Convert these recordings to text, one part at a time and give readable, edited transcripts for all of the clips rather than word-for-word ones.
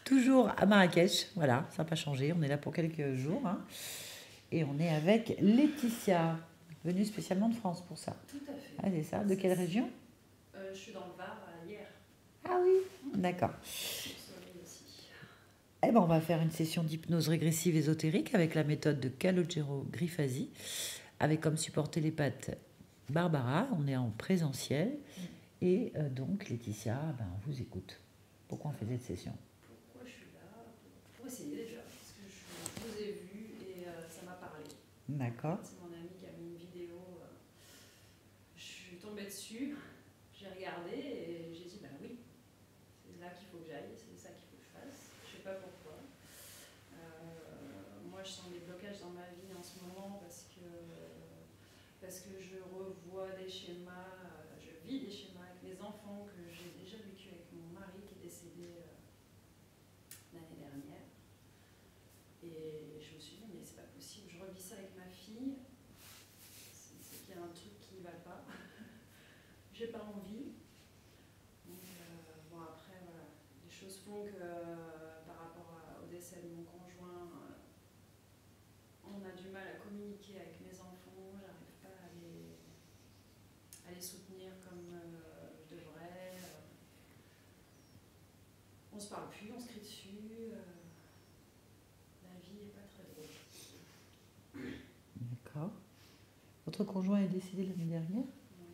Toujours à Marrakech, voilà, ça n'a pas changé. On est là pour quelques jours, hein. Et on est avec Laetitia, venue spécialement de France pour ça. Tout à fait. Ah, c'est ça. De quelle région? Je suis dans le Var, à Hyères. Ah oui, d'accord. Au soleil aussi. Eh ben, on va faire une session d'hypnose régressive ésotérique avec la méthode de Calogero Grifasi, avec comme support télépathe Barbara. On est en présentiel. Et donc, Laetitia, ben, on vous écoute. Pourquoi on fait cette session? Pourquoi je suis là? Pour essayer déjà, parce que je vous ai vu et ça m'a parlé. D'accord. C'est mon ami qui a mis une vidéo. Je suis tombée dessus, j'ai regardé et j'ai dit, ben oui, c'est là qu'il faut que j'aille, c'est ça qu'il faut que je fasse. Je sais pas pourquoi. Moi, je sens des blocages dans ma vie en ce moment parce que je revois des schémas, je vis des schémas avec mes enfants que j'ai déjà vécu avec mon mari qui est décédé l'année dernière. Et je me suis dit, mais c'est pas possible, je revis ça avec ma fille, c'est qu'il y a un truc qui ne va pas. J'ai pas envie. Donc, bon, après, voilà, les choses font que par rapport au décès de mon conjoint, on a du mal à communiquer avec mes enfants, j'arrive pas à les soutenir comme je devrais. On se parle plus, on se crie dessus. La vie n'est pas très drôle. D'accord. Votre conjoint est décédé l'année dernière? Oui.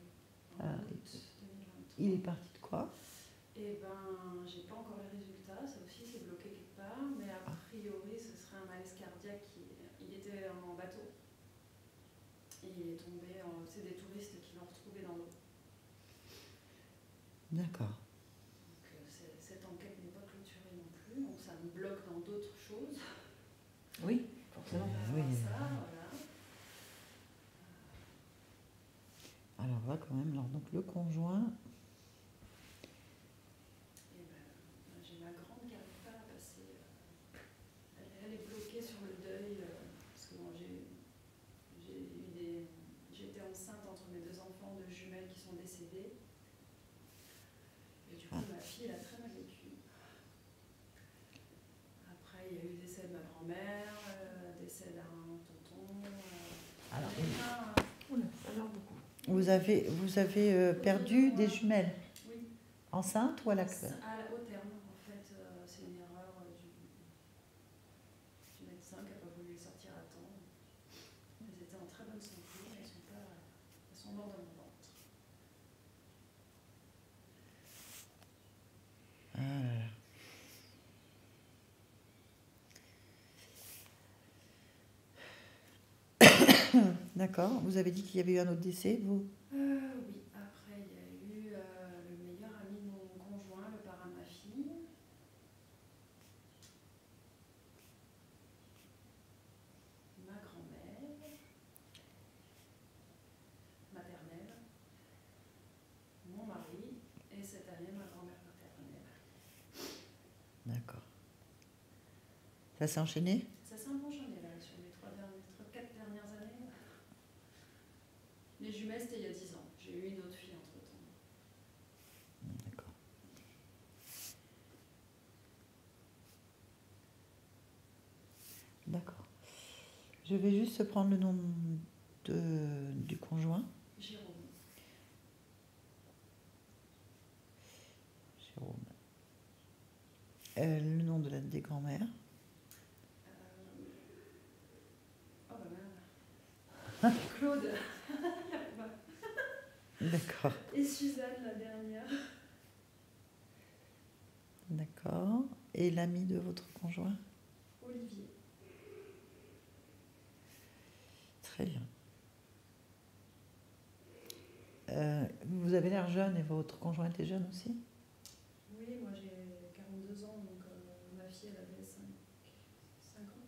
Ah, En août 2023. il est parti de quoi? Eh ben, j'ai pas encore les résultats, ça aussi c'est bloqué quelque part, mais a priori ce serait un malaise cardiaque. Il était en bateau et il est tombé, c'est des touristes qui l'ont retrouvé dans l'eau. D'accord. Donc cette enquête n'est pas clôturée non plus, donc ça me bloque dans d'autres choses. Oui, forcément. Oui. Ça, voilà. Alors là, quand même, alors, donc le conjoint. Et ben, j'ai ma grande qui n'arrive pas à passer. Elle est bloquée sur le deuil, parce que bon, j'étais enceinte entre mes deux enfants, deux jumelles qui sont décédées. Et du coup, ma fille, elle a très mal vécu. Après, il y a eu le décès de ma grand-mère, décès d'un tonton. Alors, Ça meurt beaucoup. vous avez perdu des jumelles Oui. enceintes ou à la Au terme, en fait, c'est une erreur du médecin qui n'a pas voulu les sortir à temps. Elles étaient en très bonne santé, elles sont mortes dans mon ventre. D'accord. Vous avez dit qu'il y avait eu un autre décès, vous? Oui, après il y a eu le meilleur ami de mon conjoint, le parrain de ma fille. Ma grand-mère maternelle, mon mari et cette année ma grand-mère maternelle. D'accord. Ça s'est enchaîné? Ça s'est enchaîné là sur les 4 dernières années. Les jumelles c'était il y a 10 ans. J'ai eu une autre fille entre temps. D'accord. D'accord. Je vais juste prendre le nom du conjoint. Jérôme. Jérôme. Le nom des grands-mères. Oh bah merde. Claude. D'accord. Et Suzanne la dernière. D'accord. Et l'ami de votre conjoint? Olivier. Très bien. Vous avez l'air jeune et votre conjoint était jeune aussi? Oui, moi j'ai 42 ans, donc ma fille elle avait 5 ans.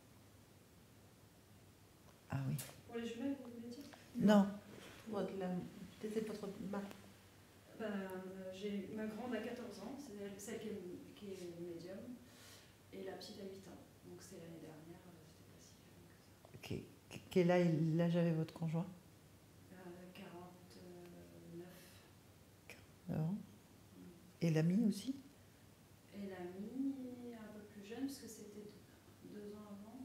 Ah oui. Pour les jumelles, vous voulez dire? Non. C'était votre mari. J'ai ma grande à 14 ans, c'est celle qui est médium, et la petite à 8 ans. Donc c'était l'année dernière, c'était pas si jeune que ça. Ok. Quel âge avait votre conjoint? 49. Non. Et l'ami aussi? Et Mélanie, un peu plus jeune, parce que c'était 2 ans avant.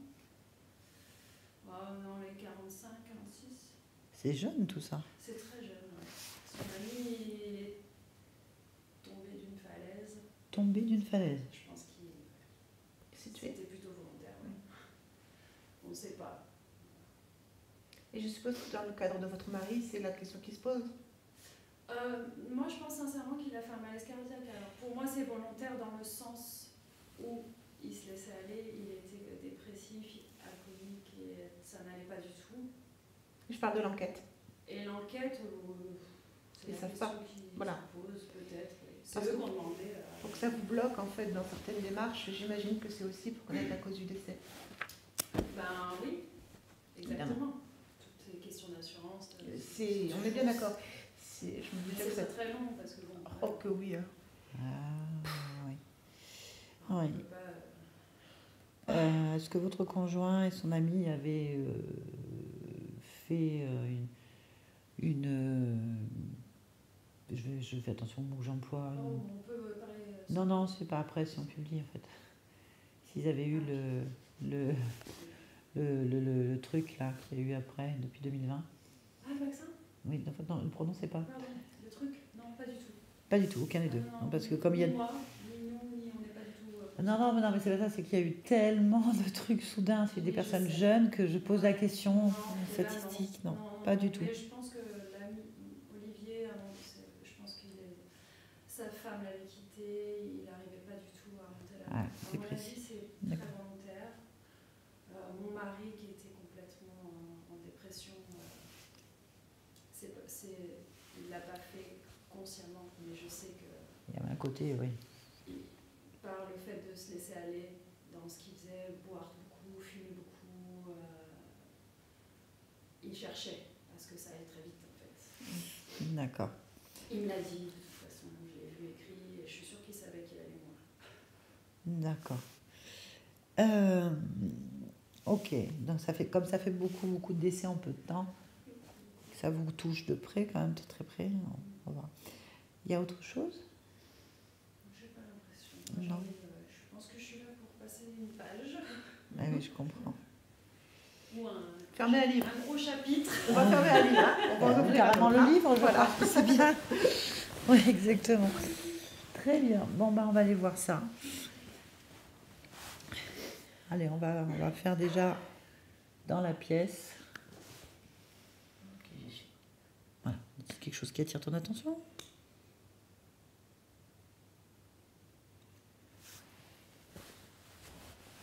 Dans les 45, 46. C'est jeune tout ça. C'est très jeune. Ouais. Son ami est tombé d'une falaise. Tombé d'une falaise. Je pense qu'il C'est tué. c'était plutôt volontaire. Ouais. On ne sait pas. Et je suppose que dans le cadre de votre mari, c'est la question qui se pose. Moi, je pense sincèrement qu'il a fait un malaise cardiaque. Alors, pour moi, c'est volontaire dans le sens où il se laissait aller, il était dépressif, alcoolique, et ça n'allait pas du tout. Je parle de l'enquête. Et l'enquête, c'est Ils la savent question pas. qui Voilà. se pose peut-être. C'est Parce eux que- qui ont demandé. Donc ça vous bloque en fait dans certaines démarches. J'imagine que c'est aussi pour connaître la cause du décès. Ben oui, exactement. Toutes ces questions d'assurance. On est bien d'accord. Je me disais que C'est ça... très long parce que bon. Oh que oui. Hein. Oui. on Oui. peut pas, Est-ce que votre conjoint et son ami avaient fait je fais attention au mot que j'emploie. on peut parler. Non, c'est pas après, c'est en public en fait. S'ils avaient eu le truc là qu'il y a eu après, depuis 2020. Ah, le vaccin? Oui, en fait, non, ne le prononcez pas. Pardon, le truc? Non, pas du tout. Pas du tout, aucun des deux. Non, Non, parce que comme il y a... Ni moi, ni nous, ni on n'est pas du tout. Non, mais c'est pas ça, c'est qu'il y a eu tellement de trucs soudains chez des Oui, personnes je sais. jeunes que je pose la question Non, statistique. là, Non, pas du tout. Mais je pense que l'ami Olivier, je pense que sa femme l'avait quitté, il n'arrivait pas du tout à remonter la Ah, à c'est mon précis. avis, c'est D'accord. très volontaire. Mon mari qui était complètement en dépression, il ne l'a pas fait consciemment, mais je sais que Il y avait un côté, oui. par le fait de se laisser aller dans ce qu'il faisait, boire beaucoup, fumer beaucoup, il cherchait à ce que ça aille très vite en fait. D'accord. Il me l'a dit de toute façon, je l'ai vu écrit et je suis sûre qu'il savait qu'il allait mourir. D'accord. Ok, donc comme ça fait beaucoup de décès en peu de temps, ça vous touche de près quand même, de très près. On va voir. Il y a autre chose? J'ai pas l'impression. Non. Je pense que je suis là pour passer une page Ah oui, je comprends. ou Fermez un livre. un gros chapitre. On va fermer un livre. Hein. On va ouvrir Carrément un autre, le hein. livre, je Voilà. crois. C'est bien. Oui, exactement. Très bien. Bon, on va aller voir ça. Allez, on va faire déjà dans la pièce. Voilà. C'est quelque chose qui attire ton attention?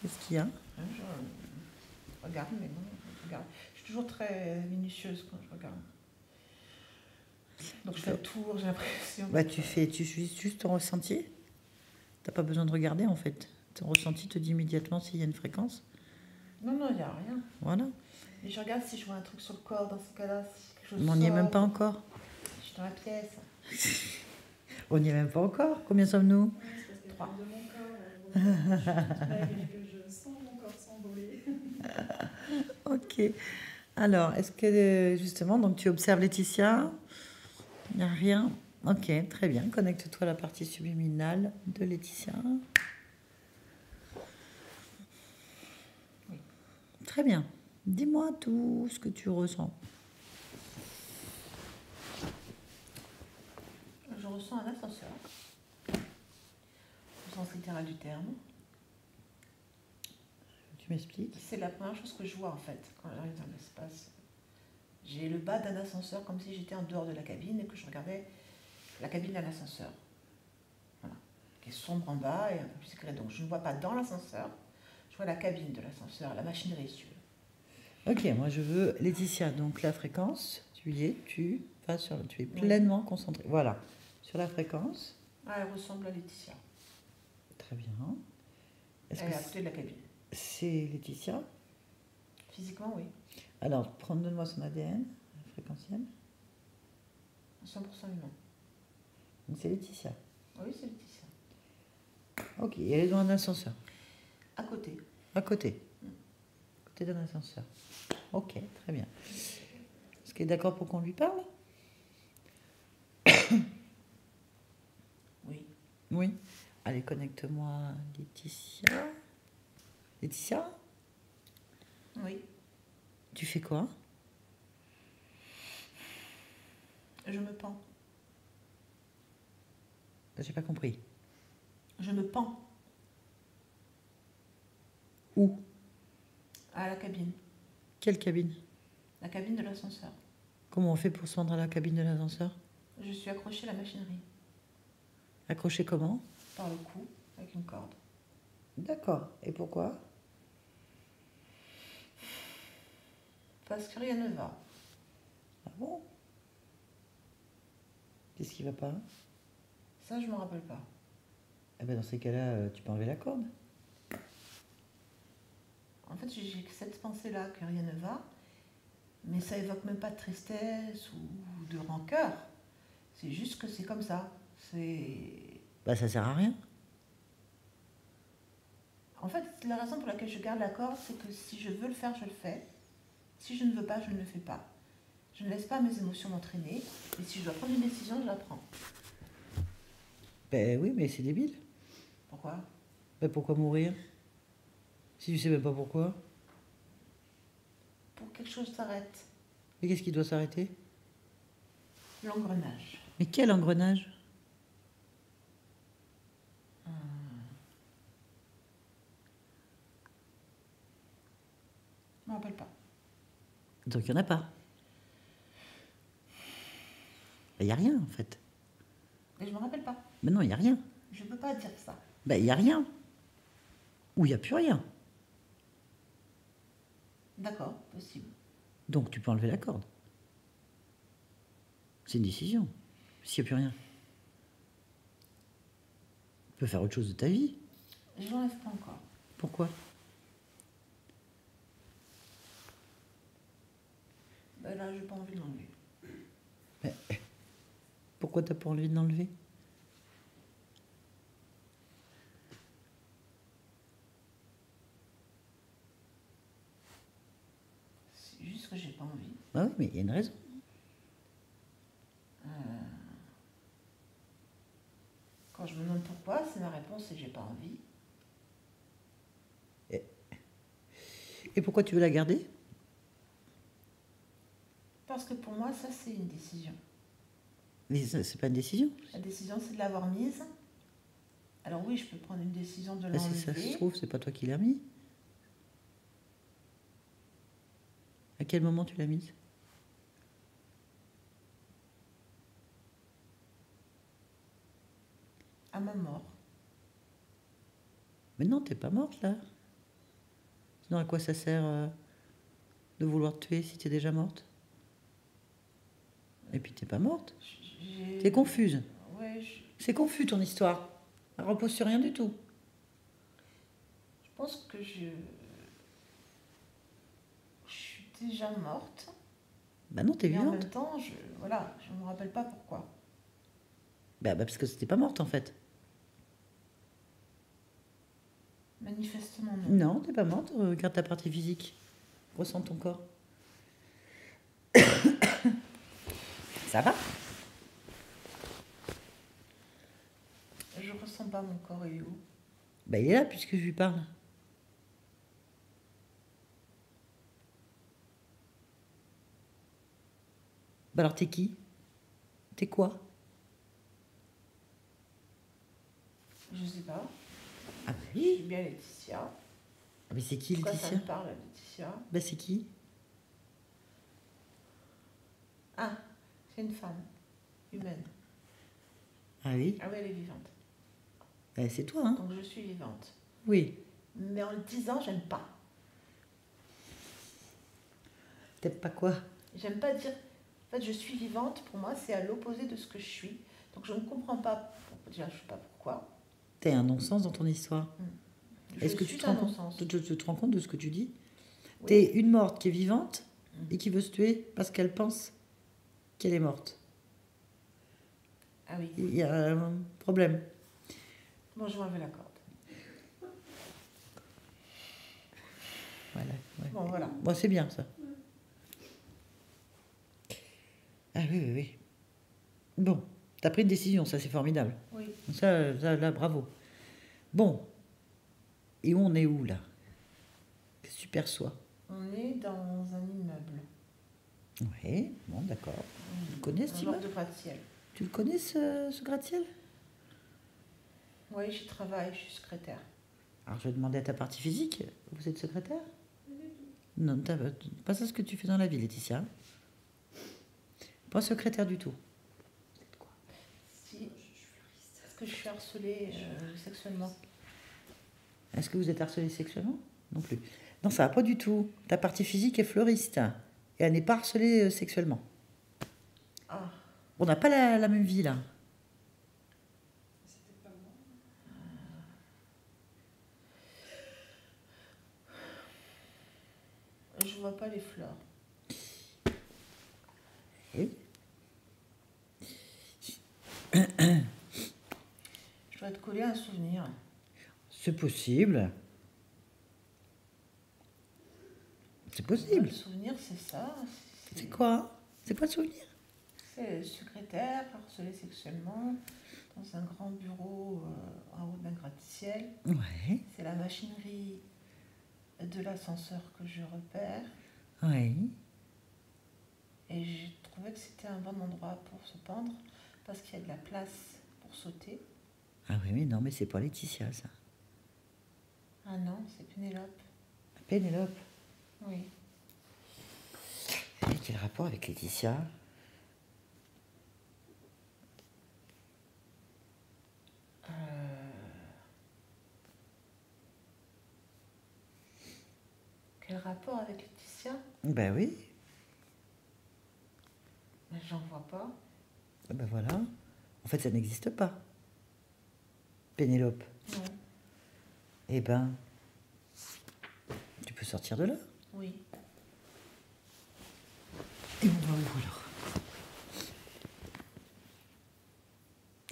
Qu'est-ce qu'il y a? Je regarde, mais non, je regarde. Je suis toujours très minutieuse quand je regarde. Donc je fais le tour, j'ai l'impression. Bah, tu suis juste ton ressenti. T'as pas besoin de regarder en fait. Ton ressenti te dit immédiatement s'il y a une fréquence. Non, il n'y a rien. Voilà. Et je regarde si je vois un truc sur le corps dans ce cas-là. Si quelque chose Mais on n'y est sort. même pas encore. Je suis dans la pièce. On n'y est même pas encore. Combien sommes-nous? Oui, c'est parce qu'elle Trois. parle de mon corps. Je je sens mon corps s'envoler. Ok. Alors, est-ce que justement, donc tu observes Laetitia? Il n'y a rien. Ok, très bien. Connecte-toi à la partie subliminale de Laetitia. Oui. Très bien. Dis-moi tout ce que tu ressens. Je ressens un ascenseur. Au sens littéral du terme. Tu m'expliques? C'est la première chose que je vois en fait quand j'arrive dans l'espace. J'ai le bas d'un ascenseur comme si j'étais en dehors de la cabine et que je regardais la cabine d'un ascenseur. Voilà. Qui est sombre en bas et un peu plus éclairée. Donc je ne vois pas dans l'ascenseur, je vois la cabine de l'ascenseur, la machinerie si tu veux. Ok, moi je veux Laetitia. Donc la fréquence, tu es Oui. pleinement concentré. Voilà, sur la fréquence. Ah, elle ressemble à Laetitia. Très bien. Est-ce Elle est à que côté de la cabine. c'est Laetitia? Physiquement, oui. Alors, donne-moi son ADN fréquentiel. 100% humain. Donc c'est Laetitia. Oui, c'est Laetitia. Ok, et elle est dans un ascenseur. À côté. À côté. À côté d'un ascenseur. Ok, très bien. Est-ce qu'elle est d'accord pour qu'on lui parle? Oui. Oui. Allez, connecte-moi Laetitia. Laetitia, Oui. tu fais quoi? Je me pends. J'ai pas compris. Je me pends Où? à la cabine. Quelle cabine? La cabine de l'ascenseur. Comment on fait pour se rendre à la cabine de l'ascenseur? Je suis accrochée à la machinerie. Accroché comment? Par le cou, avec une corde. D'accord. Et pourquoi? Parce que rien ne va. Ah bon? Qu'est-ce qui va pas? Ça, je me rappelle pas. Eh ben dans ces cas-là, tu peux enlever la corde. En fait, j'ai que cette pensée-là que rien ne va, mais ça évoque même pas de tristesse ou de rancœur. C'est juste que c'est comme ça. C'est... Bah ça sert à rien. En fait, la raison pour laquelle je garde la corde, c'est que si je veux le faire, je le fais. Si je ne veux pas, je ne le fais pas. Je ne laisse pas mes émotions m'entraîner. Et si je dois prendre une décision, je la prends. Ben oui, mais c'est débile. Pourquoi? Ben pourquoi mourir? Si tu sais même pas pourquoi. Pour que quelque chose s'arrête. Mais qu'est-ce qui doit s'arrêter? L'engrenage. Mais quel engrenage? Je ne me rappelle pas. Donc il n'y en a pas. Il n'y a rien en fait. Et je ne me rappelle pas. Mais non, il n'y a rien. Je ne peux pas dire ça. Ben il n'y a rien. Ou il n'y a plus rien. D'accord, possible. Donc tu peux enlever la corde. C'est une décision. S'il n'y a plus rien. Tu peux faire autre chose de ta vie. Je l'enlève pas encore. Pourquoi? Ben là, j'ai pas envie de l'enlever. Pourquoi t'as pas envie de l'enlever? C'est juste que j'ai pas envie. Ah oui, mais il y a une raison. Quand je me demande pourquoi, c'est ma réponse, c'est que j'ai pas envie. Et pourquoi tu veux la garder? Parce que pour moi, ça, c'est une décision. Mais ça, c'est pas une décision. La décision, c'est de l'avoir mise. Alors oui, je peux prendre une décision de Bah, si ça se l'enlever. trouve, c'est pas toi qui l'as mis. À quel moment tu l'as mise? À ma mort. Mais non, t'es pas morte là. Sinon, à quoi ça sert de vouloir te tuer si t'es déjà morte? Et puis t'es pas morte. T'es confuse. Ouais, C'est confus ton histoire. Elle repose sur rien du tout. je pense que je suis déjà morte. Bah non, t'es Mais en vivante. même temps, je me rappelle pas pourquoi. Bah parce que c'était pas morte en fait. Manifestement, non. Non, t'es pas morte. Regarde ta partie physique. Ressens ton corps. Ça va? Je ressens pas mon corps, il est où? Bah il est là puisque je lui parle. Bah alors t'es qui? T'es quoi? Je sais pas. Ah bah Je oui. suis bien Laetitia. Ah, mais c'est qui Pourquoi ça Laetitia? me parle, Laetitia? Bah c'est qui? Ah, c'est une femme. Humaine. Ah oui. Ah oui, elle est vivante. Bah, c'est toi, hein? Donc je suis vivante. Oui. Mais en le disant, j'aime pas. T'aimes pas quoi? J'aime pas dire... En fait, je suis vivante, pour moi, c'est à l'opposé de ce que je suis. Donc je ne comprends pas... Déjà, je ne sais pas pourquoi. T'as un non-sens dans ton histoire. Est-ce que tu te rends compte, sens tu te rends compte de ce que tu dis? Oui. T'es une morte qui est vivante et qui veut se tuer parce qu'elle pense qu'elle est morte. Ah oui. Il y a un problème. Bon, je vais enlever la corde. Voilà. Ouais. Bon, voilà. Bon, c'est bien ça. Ah oui, oui, oui. Bon, t'as pris une décision, ça c'est formidable. Oui. Ça, là, bravo. Bon. Et on est où, là? Qu'est-ce que tu perçois? On est dans un immeuble. Oui, bon, d'accord. Tu le connais, Un cet genre immeuble? de gratte-ciel. Tu le connais, ce gratte-ciel? Oui, j'y travaille, je suis secrétaire. Alors, je vais demander à ta partie physique. Vous êtes secrétaire? Non, pas ça ce que tu fais dans la vie, Laetitia. Pas secrétaire du tout. Si, est-ce que je suis harcelée sexuellement? Est-ce que vous êtes harcelé sexuellement? Non plus. Non, ça va pas du tout. Ta partie physique est fleuriste. Et elle n'est pas harcelée sexuellement. Ah, On n'a pas la même vie, là. C'était pas moi. je vois pas les fleurs. Oui. Je dois te coller un souvenir. C'est possible. C'est possible. Le souvenir, c'est ça. C'est quoi? C'est quoi le souvenir? C'est le secrétaire harcelé sexuellement dans un grand bureau en haut d'un gratte-ciel. Ouais, C'est la machinerie de l'ascenseur que je repère. ouais. Et j'ai trouvé que c'était un bon endroit pour se pendre parce qu'il y a de la place pour sauter. Ah oui, mais non, mais c'est pas Laetitia, ça. Ah non, c'est Pénélope. Pénélope. Oui. Et quel rapport avec Laetitia? Quel rapport avec Laetitia? Ben oui. Mais j'en vois pas. Ah ben voilà. En fait, ça n'existe pas. Pénélope. Non. Eh ben, tu peux sortir de là. Oui. Et on va où alors?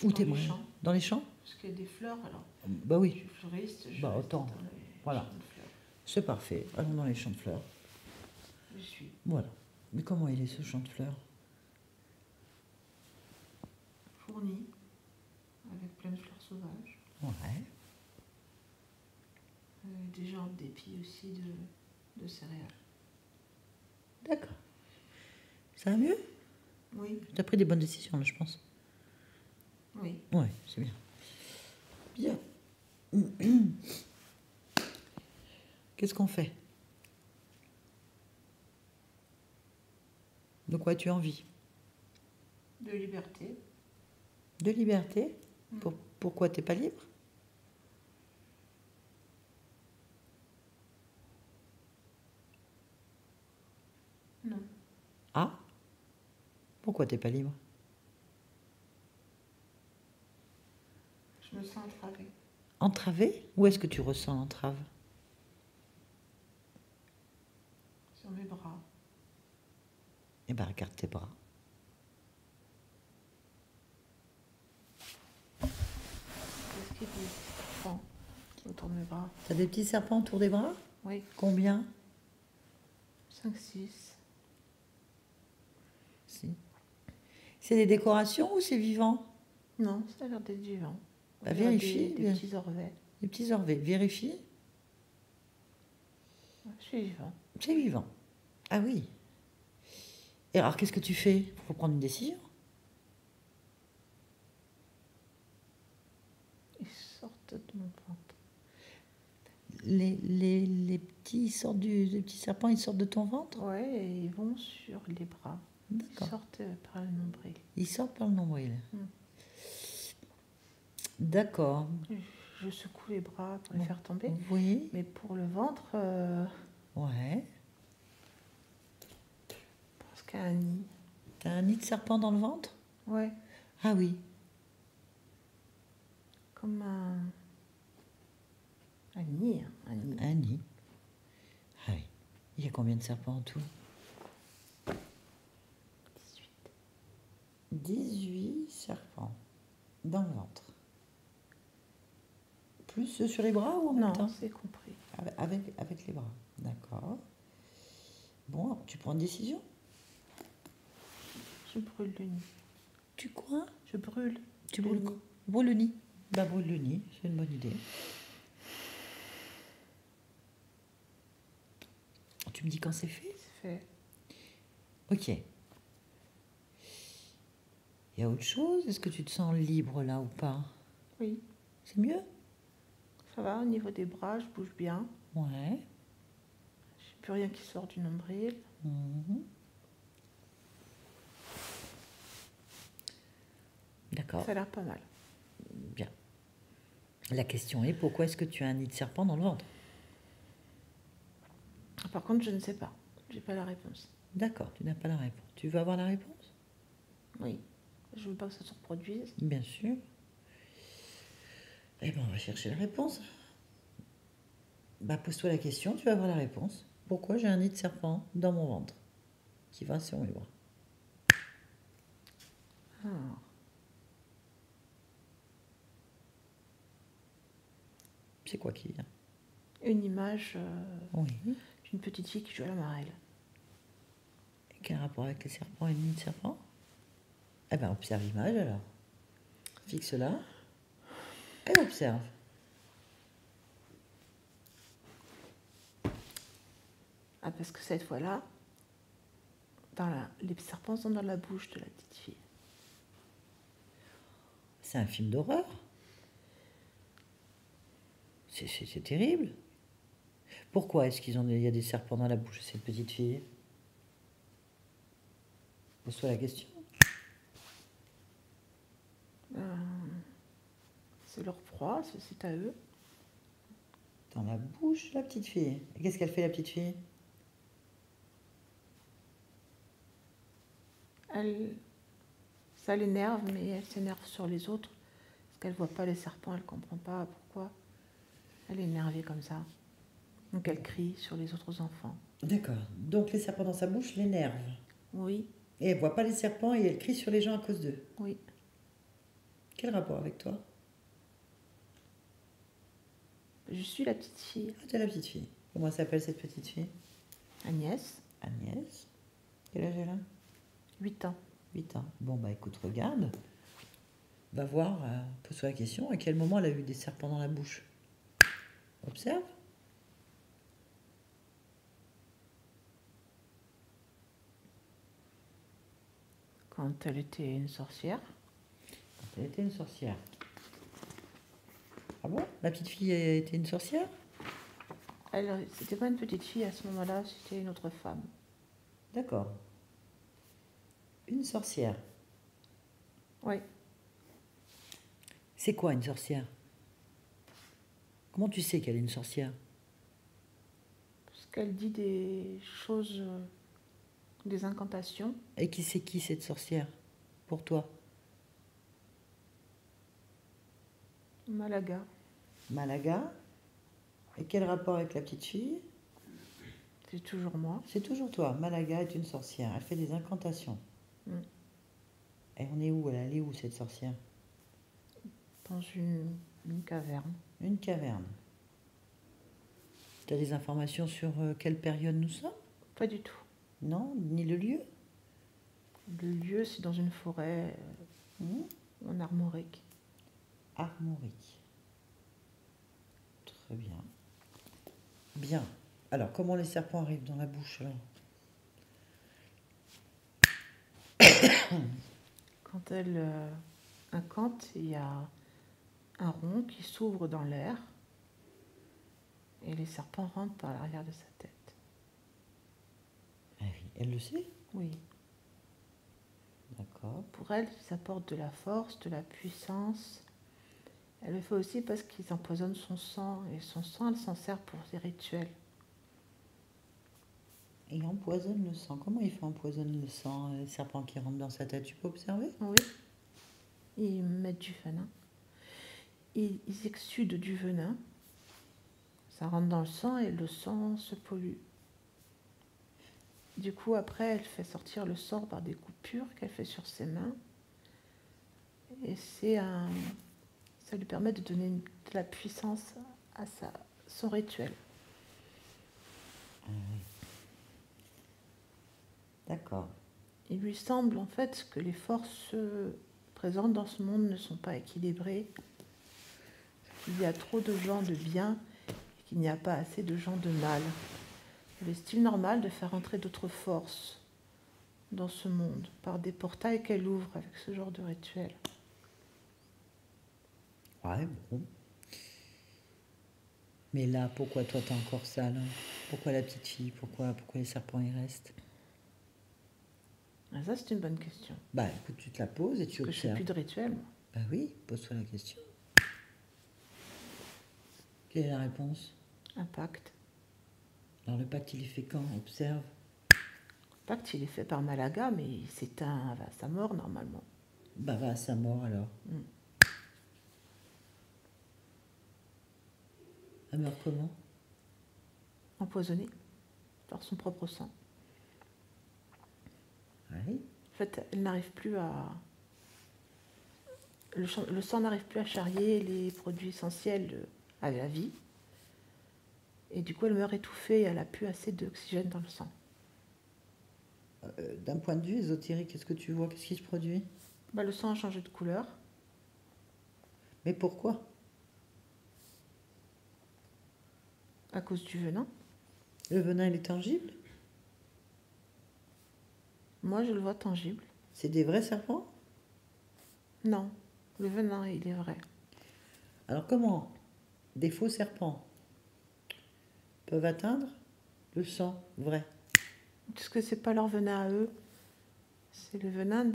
Où Dans t'es les moi? champs. Dans les champs? Parce qu'il y a des fleurs alors. Bah Je oui, suis fleuriste. Je Bah, reste autant. dans les Voilà. champs de fleurs. c'est parfait. Allons dans les champs de fleurs. Je suis. Voilà. Mais comment il est ce champ de fleurs? Fournie, avec plein de fleurs sauvages. Ouais. Des genres d'épis aussi de céréales. D'accord. Ça va mieux? Oui, T'as pris des bonnes décisions là, je pense. oui. Ouais, c'est bien. Bien. Qu'est-ce qu'on fait? De quoi tu as envie? De liberté. De liberté? Mm. Pourquoi t'es pas libre? Non. Ah? Pourquoi t'es pas libre? Je me sens entravée. Entravé? Où est-ce que tu ressens l'entrave? Sur mes bras. Eh ben, regarde tes bras. Est-ce qu'il y a des serpents autour de mes bras? T'as des petits serpents autour des bras? Oui. Combien? 5, 6. Si. C'est des décorations ou c'est vivant? Non, ça a l'air d'être vivant. Bah, On dirait vérifie, Des petits orvets. Des petits orvets. Vérifie. Je suis vivant. C'est vivant. Ah oui. Et alors, qu'est-ce que tu fais? Il faut prendre une décision. Ils sortent de mon ventre. Les petits sortent les petits serpents, ils sortent de ton ventre? Ouais, et ils vont sur les bras. Ils D'accord. sortent par le nombril. Ils sortent par le nombril. Mm. D'accord. Je secoue les bras pour les Bon. faire tomber. Oui. Mais pour le ventre, Ouais. presque un nid. T'as un nid de serpent dans le ventre? Ouais, Ah oui. comme un nid. Un nid. Un nid. Ah oui. Il y a combien de serpents en tout? 18 serpents dans le ventre. Plus ceux sur les bras ou en même Non, temps? c'est compris. Avec les bras. D'accord. Bon, tu prends une décision? Je brûle le nid. Tu quoi? Je brûle. Tu le brûles nid. quoi? Brûle le nid. Bah, brûle le nid, c'est une bonne idée. Tu me dis quand c'est fait? C'est fait. Ok. Il y a autre chose? Est-ce que tu te sens libre là ou pas? Oui, C'est mieux? ça va, au niveau des bras, je bouge bien. Ouais. J'ai plus rien qui sort du nombril. Mhm. D'accord, Ça a l'air pas mal. bien. La question est, pourquoi est-ce que tu as un nid de serpent dans le ventre? Par contre, je ne sais pas. J'ai pas la réponse. D'accord, tu n'as pas la réponse. Tu veux avoir la réponse? Oui. Je veux pas que ça se reproduise. Bien sûr. Eh bien, on va chercher la réponse. Bah, pose-toi la question, tu vas avoir la réponse. Pourquoi j'ai un nid de serpent dans mon ventre qui va sur mes bras? Alors, C'est quoi qui vient? une image Oui. d'une petite fille qui joue à la marelle. Et quel rapport avec les serpents et le nid de serpent? Eh bien, observe l'image alors. Fixe-la et observe. Ah, parce que cette fois-là, les serpents sont dans la bouche de la petite fille. C'est un film d'horreur. C'est terrible. Pourquoi est-ce il y a des serpents dans la bouche de cette petite fille? Pose-toi la question. C'est leur proie, c'est à eux. Dans la bouche de la petite fille. Et qu'est-ce qu'elle fait, la petite fille? Ça l'énerve, mais elle s'énerve sur les autres. Parce qu'elle voit pas les serpents, elle comprend pas pourquoi elle est énervée comme ça. Donc elle crie sur les autres enfants. D'accord. Donc les serpents dans sa bouche l'énervent. Oui, Et elle voit pas les serpents et elle crie sur les gens à cause d'eux. oui. Quel rapport avec toi? Je suis la petite fille. Ah, tu es la petite fille. Comment s'appelle cette petite fille? Agnès, Agnès. Quel âge elle a? 8 ans. 8 ans. Bon, bah écoute, regarde. Va voir, pose-toi la question, à quel moment elle a eu des serpents dans la bouche? Observe. Quand elle était une sorcière. Quand elle était une sorcière. Ah bon? La petite fille était une sorcière? C'était pas une petite fille à ce moment-là, c'était une autre femme. D'accord. Une sorcière. Oui. C'est quoi une sorcière? Comment tu sais qu'elle est une sorcière? Parce qu'elle dit des choses, des incantations. Et qui c'est qui cette sorcière? Pour toi? Malaga. Malaga. Et quel rapport avec la petite fille? C'est toujours moi. C'est toujours toi. Malaga est une sorcière. Elle fait des incantations. Mm. Et on est où? Elle est où cette sorcière? Dans une caverne. Une caverne. Tu as des informations sur quelle période nous sommes? Pas du tout. Non? Ni le lieu? Le lieu, c'est dans une forêt en armorique. Armorique. Très bien. Bien. Alors, comment les serpents arrivent dans la bouche alors? Quand elle incante, il y a un rond qui s'ouvre dans l'air et les serpents rentrent par l'arrière de sa tête. Ah oui, elle le sait? Oui. D'accord. Pour elle, ça apporte de la force, de la puissance. Elle le fait aussi parce qu'ils empoisonnent son sang et son sang, elle s'en sert pour des rituels. Et il empoisonne le sang. Comment il fait empoisonner le sang, les serpents qui rentrent dans sa tête? Tu peux observer? Oui. Ils mettent du venin. Ils exsudent du venin. Ça rentre dans le sang et le sang se pollue. Du coup, après, elle fait sortir le sang par des coupures qu'elle fait sur ses mains. Et ça lui permet de donner de la puissance à son rituel. Ah oui. D'accord. Il lui semble en fait que les forces présentes dans ce monde ne sont pas équilibrées qu'il y a trop de gens de bien et qu'il n'y a pas assez de gens de mal. Est-il normal de faire entrer d'autres forces dans ce monde par des portails qu'elle ouvre avec ce genre de rituel? Ouais, bon. Mais là, pourquoi toi t'as encore ça là? Pourquoi la petite fille? Pourquoi les serpents y restent? Ah, ça, c'est une bonne question. Bah écoute, tu te la poses et tu Parce que je fais observes. plus de rituel, moi. Bah oui, pose-toi la question. Quelle est la réponse? Un pacte. Alors le pacte, il est fait quand? Observe. Le pacte, il est fait par Malaga, mais il s'éteint à sa mort, normalement. Bah va à sa mort alors. Elle meurt comment? Empoisonné par son propre sang. Oui. En fait, elle n'arrive plus à... Le sang n'arrive plus à charrier les produits essentiels à la vie. Et du coup, elle meurt étouffée et elle n'a plus assez d'oxygène dans le sang. D'un point de vue ésotérique, qu'est-ce que tu vois? Qu'est-ce qui se produit? Bah, le sang a changé de couleur. Mais pourquoi? À cause du venin. Le venin, il est tangible? Moi, je le vois tangible. C'est des vrais serpents? Non, le venin, il est vrai. Alors comment des faux serpents peuvent atteindre le sang vrai? Parce que c'est pas leur venin à eux. C'est le venin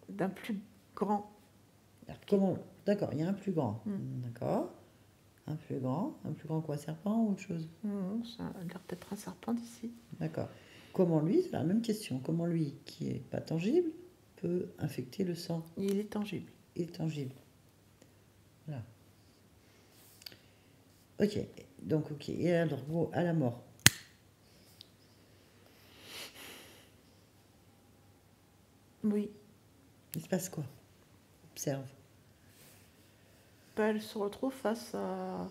d'un plus grand. Alors, comment? D'accord, il y a un plus grand. D'accord. Un plus grand quoi, serpent ou autre chose? Ça a l'air d'être un serpent d'ici. D'accord. Comment lui, c'est la même question, comment lui, qui est pas tangible, peut infecter le sang? Il est tangible. Il est tangible. Voilà. Ok, donc ok. Et alors, bon, à la mort. Oui. Il se passe quoi? Observe. Bah, elle se retrouve face à...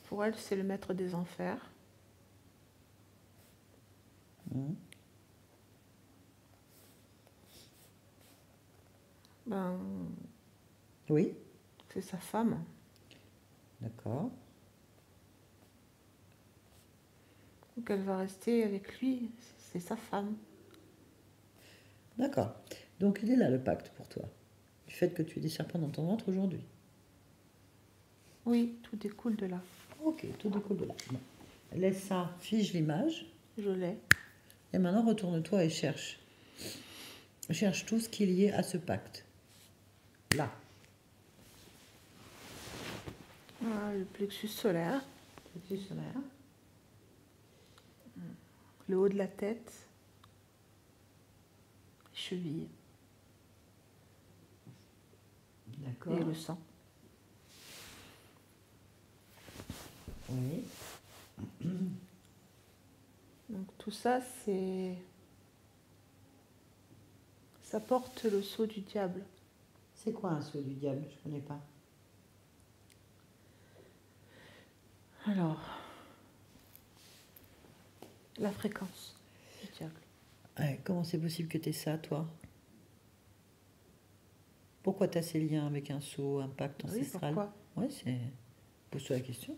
Pour elle, c'est le maître des enfers. Ben, Oui. c'est sa femme. D'accord. Donc elle va rester avec lui. C'est sa femme. D'accord. Donc il est là le pacte pour toi. Du fait que tu aies des serpents dans ton ventre aujourd'hui. Oui, tout découle de là. Ok, tout découle de là. Bon. Laisse ça, fige l'image. Je l'ai. Et maintenant retourne-toi et cherche. Cherche tout ce qui est lié à ce pacte. Là. Voilà, le plexus solaire. Plexus solaire. Le haut de la tête. Les chevilles. D'accord. Et le sang. Oui. Donc tout ça, c'est... Ça porte le sceau du diable. C'est quoi un sceau du diable? Je connais pas. Alors, la fréquence du diable. Ouais, comment c'est possible que tu aies ça, toi? Pourquoi tu as ces liens avec un sceau, un pacte ancestral? Oui, pourquoi? Ouais, c'est... Pose-toi la question.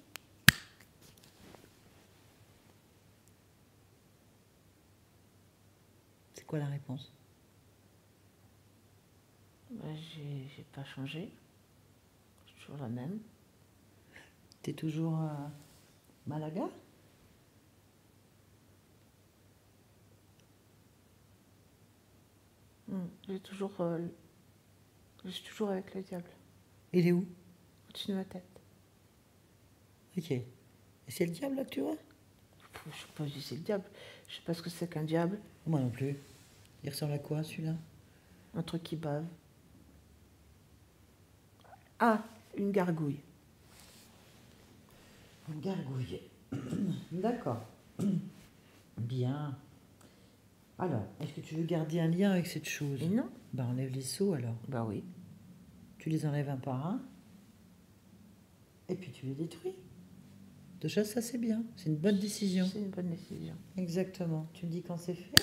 C'est quoi la réponse? Bah, j'ai pas changé. Je suis toujours la même. T'es toujours à Malaga? Je suis toujours avec le diable. Il est où? Au-dessus de ma tête. Ok. Et c'est le diable là que tu vois? Je sais pas si c'est le diable. Je sais pas ce que c'est qu'un diable. Moi non plus. Il ressemble à quoi celui-là? Un truc qui bave. Ah, une gargouille. Une gargouille. D'accord. Bien. Alors, est-ce que tu veux garder un lien avec cette chose? Et non? Bah enlève les sceaux alors. Bah oui. Tu les enlèves un par un. Et puis tu les détruis. Déjà ça c'est bien. C'est une bonne décision. C'est une bonne décision. Exactement. Tu me dis quand c'est fait?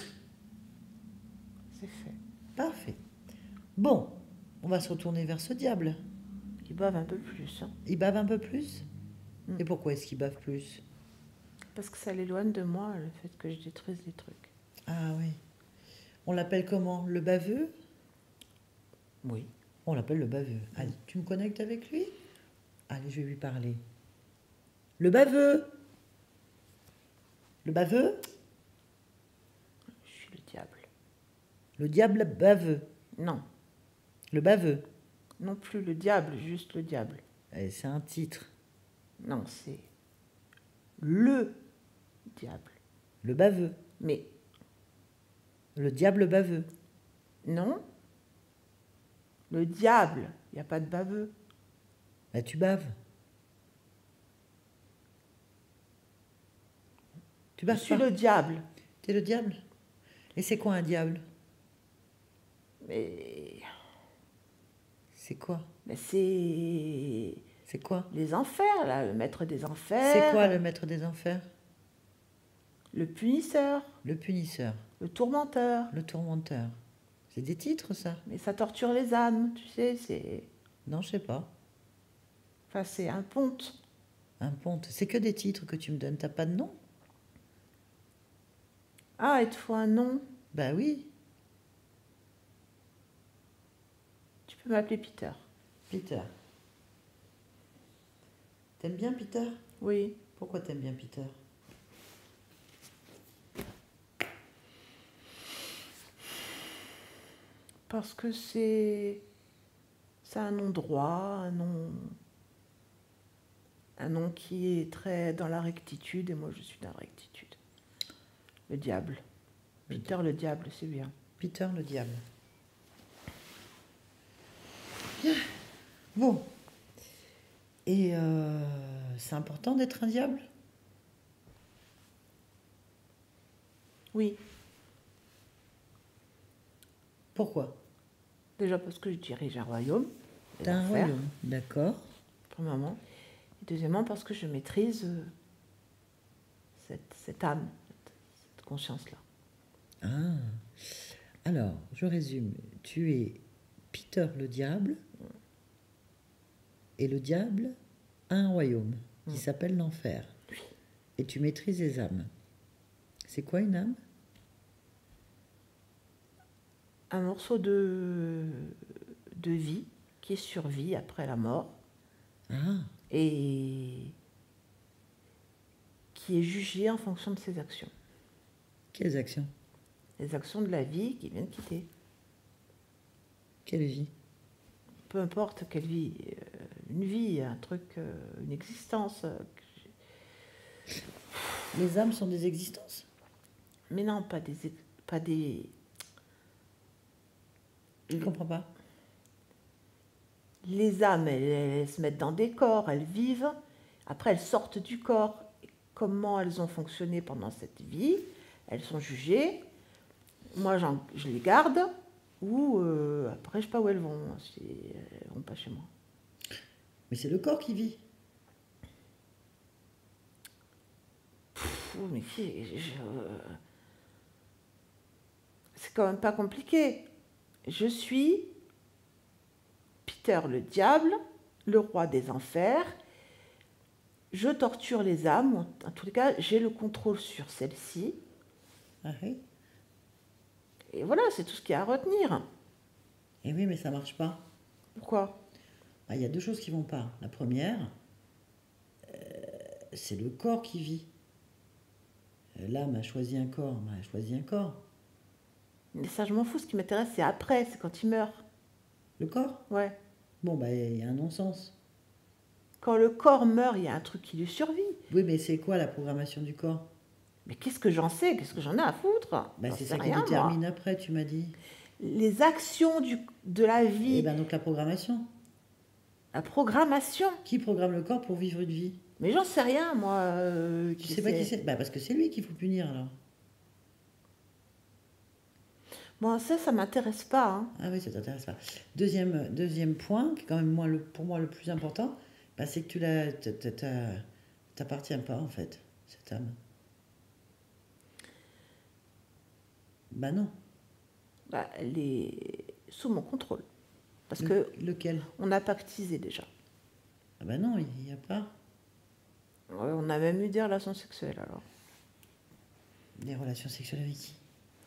C'est fait. Parfait. Bon. On va se retourner vers ce diable. Qui bave un peu plus. Hein. Il bave un peu plus? Mm. Et pourquoi est-ce qu'il bave plus? Parce que ça l'éloigne de moi, le fait que je détruise les trucs. Ah oui. On l'appelle comment? Le baveux? Oui. On l'appelle le baveux. Allez, tu me connectes avec lui? Allez, je vais lui parler. Le baveux! Le baveux? Je suis le diable. Le diable baveux. Non, Le baveux. non plus le diable, juste le diable. Eh, c'est un titre. Non, c'est le diable. Le baveux. Mais Le diable baveux. non, le diable, il n'y a pas de baveux. Bah, tu baves. Tu Je baves suis pas. le diable. T'es le diable? Et c'est quoi un diable? Mais, C'est quoi? mais c'est C'est quoi? les enfers, là, le maître des enfers. C'est quoi le maître des enfers? Le punisseur, Le punisseur, le tourmenteur. le tourmenteur. C'est des titres, ça? Mais ça torture les âmes, tu sais, c'est... Non, je sais pas. Enfin, c'est un ponte. Un ponte. C'est que des titres que tu me donnes. T'as pas de nom? Ah, il te faut un nom. Bah oui. Tu peux m'appeler Peter. Peter. T'aimes bien Peter? Oui. Pourquoi t'aimes bien Peter? Parce que c'est un nom droit, un nom qui est très dans la rectitude, et moi je suis dans la rectitude. Le diable. Peter le diable, c'est bien. Peter le diable. Bien. Bon. Et c'est important d'être un diable? Oui, Pourquoi? déjà parce que je dirige un royaume. les T'as un enfers, royaume. D'accord. premièrement. Et deuxièmement, parce que je maîtrise cette âme, cette conscience-là. Ah. Alors, je résume. Tu es Peter le diable. Et le diable a un royaume qui s'appelle l'enfer. Et tu maîtrises les âmes. C'est quoi une âme? Un morceau de vie qui survit après la mort Ah, et qui est jugé en fonction de ses actions. quelles actions? Les actions de la vie qui vient de quitter. Quelle vie? Peu importe quelle vie, une vie, un truc, une existence. Les âmes sont des existences? Mais non, pas des. Je ne comprends pas. Les âmes, elles se mettent dans des corps, elles vivent. Après, elles sortent du corps. Et comment elles ont fonctionné pendant cette vie? Elles sont jugées. Moi, je les garde. Ou après, je ne sais pas où elles vont. Elles ne vont pas chez moi. Mais c'est le corps qui vit. Mais c'est quand même pas compliqué. Je suis Peter le diable, le roi des enfers. Je torture les âmes. En tous les cas, j'ai le contrôle sur celles-ci. Ah oui? Et voilà, c'est tout ce qu'il y a à retenir. Eh oui, mais ça marche pas. Pourquoi? Ah, il y a deux choses qui vont pas. La première, c'est le corps qui vit. L'âme a choisi un corps, ben, elle a choisi un corps. Mais ça, je m'en fous. Ce qui m'intéresse, c'est après, c'est quand il meurt. Le corps? Ouais. Bon, bah, il y a un non-sens. Quand le corps meurt, il y a un truc qui lui survit. Oui, mais c'est quoi la programmation du corps? Mais qu'est-ce que j'en sais? Qu'est-ce que j'en ai à foutre? Bah, J'en c'est sais ça qui rien, moi. détermine après, tu m'as dit. Les actions de la vie, Et ben donc la programmation. la programmation. Qui programme le corps pour vivre une vie? Mais j'en sais rien, moi. Tu sais pas qui c'est? Bah, parce que c'est lui qu'il faut punir alors. Moi, ça m'intéresse pas. Hein. Ah oui, ça t'intéresse pas. Deuxième point, qui est quand même pour moi le plus important, bah, c'est que t'appartiens pas en fait, cette âme. Bah non. Bah, elle est sous mon contrôle. Parce que Lequel? on a pactisé déjà. Ah ben non, il n'y a pas. Ouais, on a même eu des relations sexuelles alors. Des relations sexuelles avec qui?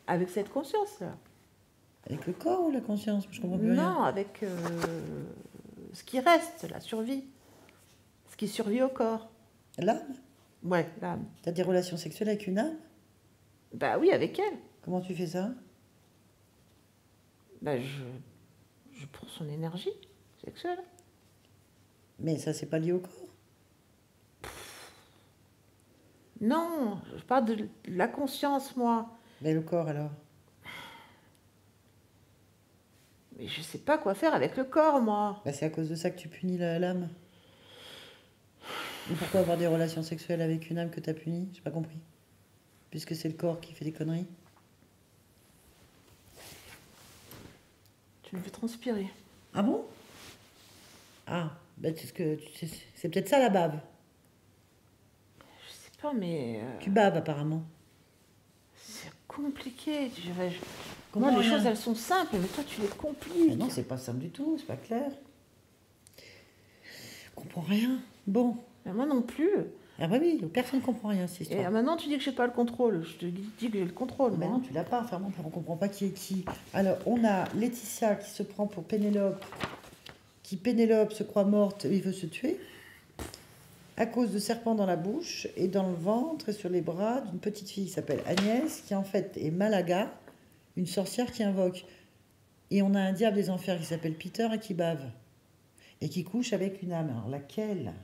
Avec cette conscience-là. Avec le corps ou la conscience? Je comprends plus rien. Non, avec ce qui reste, la survie. Ce qui survit au corps. L'âme? Ouais, l'âme. T'as des relations sexuelles avec une âme? Bah oui, avec elle. Comment tu fais ça? Bah je prends son énergie sexuelle. Mais ça, c'est pas lié au corps. Non, je parle de la conscience, moi. Mais le corps, alors? Mais je sais pas quoi faire avec le corps, moi. Bah, c'est à cause de ça que tu punis l'âme. Et pourquoi avoir des relations sexuelles avec une âme que t'as punie? J'ai pas compris. Puisque c'est le corps qui fait des conneries. Tu me fais transpirer. Ah bon? Ah, bah c'est peut-être ça la bave. Je sais pas, mais Tu baves apparemment. c'est compliqué. Comment Moi, les rien? choses, elles sont simples, mais toi, tu les compliques. Mais non, c'est pas simple du tout, c'est pas clair. Je comprends rien. Bon. Mais moi non plus. Ah bah oui, personne ne comprend rien cette Et histoire. maintenant, tu dis que j'ai pas le contrôle. Je te dis que j'ai le contrôle. Mais moi. non, tu l'as pas, enfin, on comprend pas qui est qui. Alors, on a Laetitia qui se prend pour Pénélope, qui Pénélope se croit morte, il veut se tuer, à cause de serpents dans la bouche et dans le ventre et sur les bras d'une petite fille qui s'appelle Agnès, qui en fait est Malaga, une sorcière qui invoque. Et on a un diable des enfers qui s'appelle Peter et qui bave. Et qui couche avec une âme. Alors, laquelle?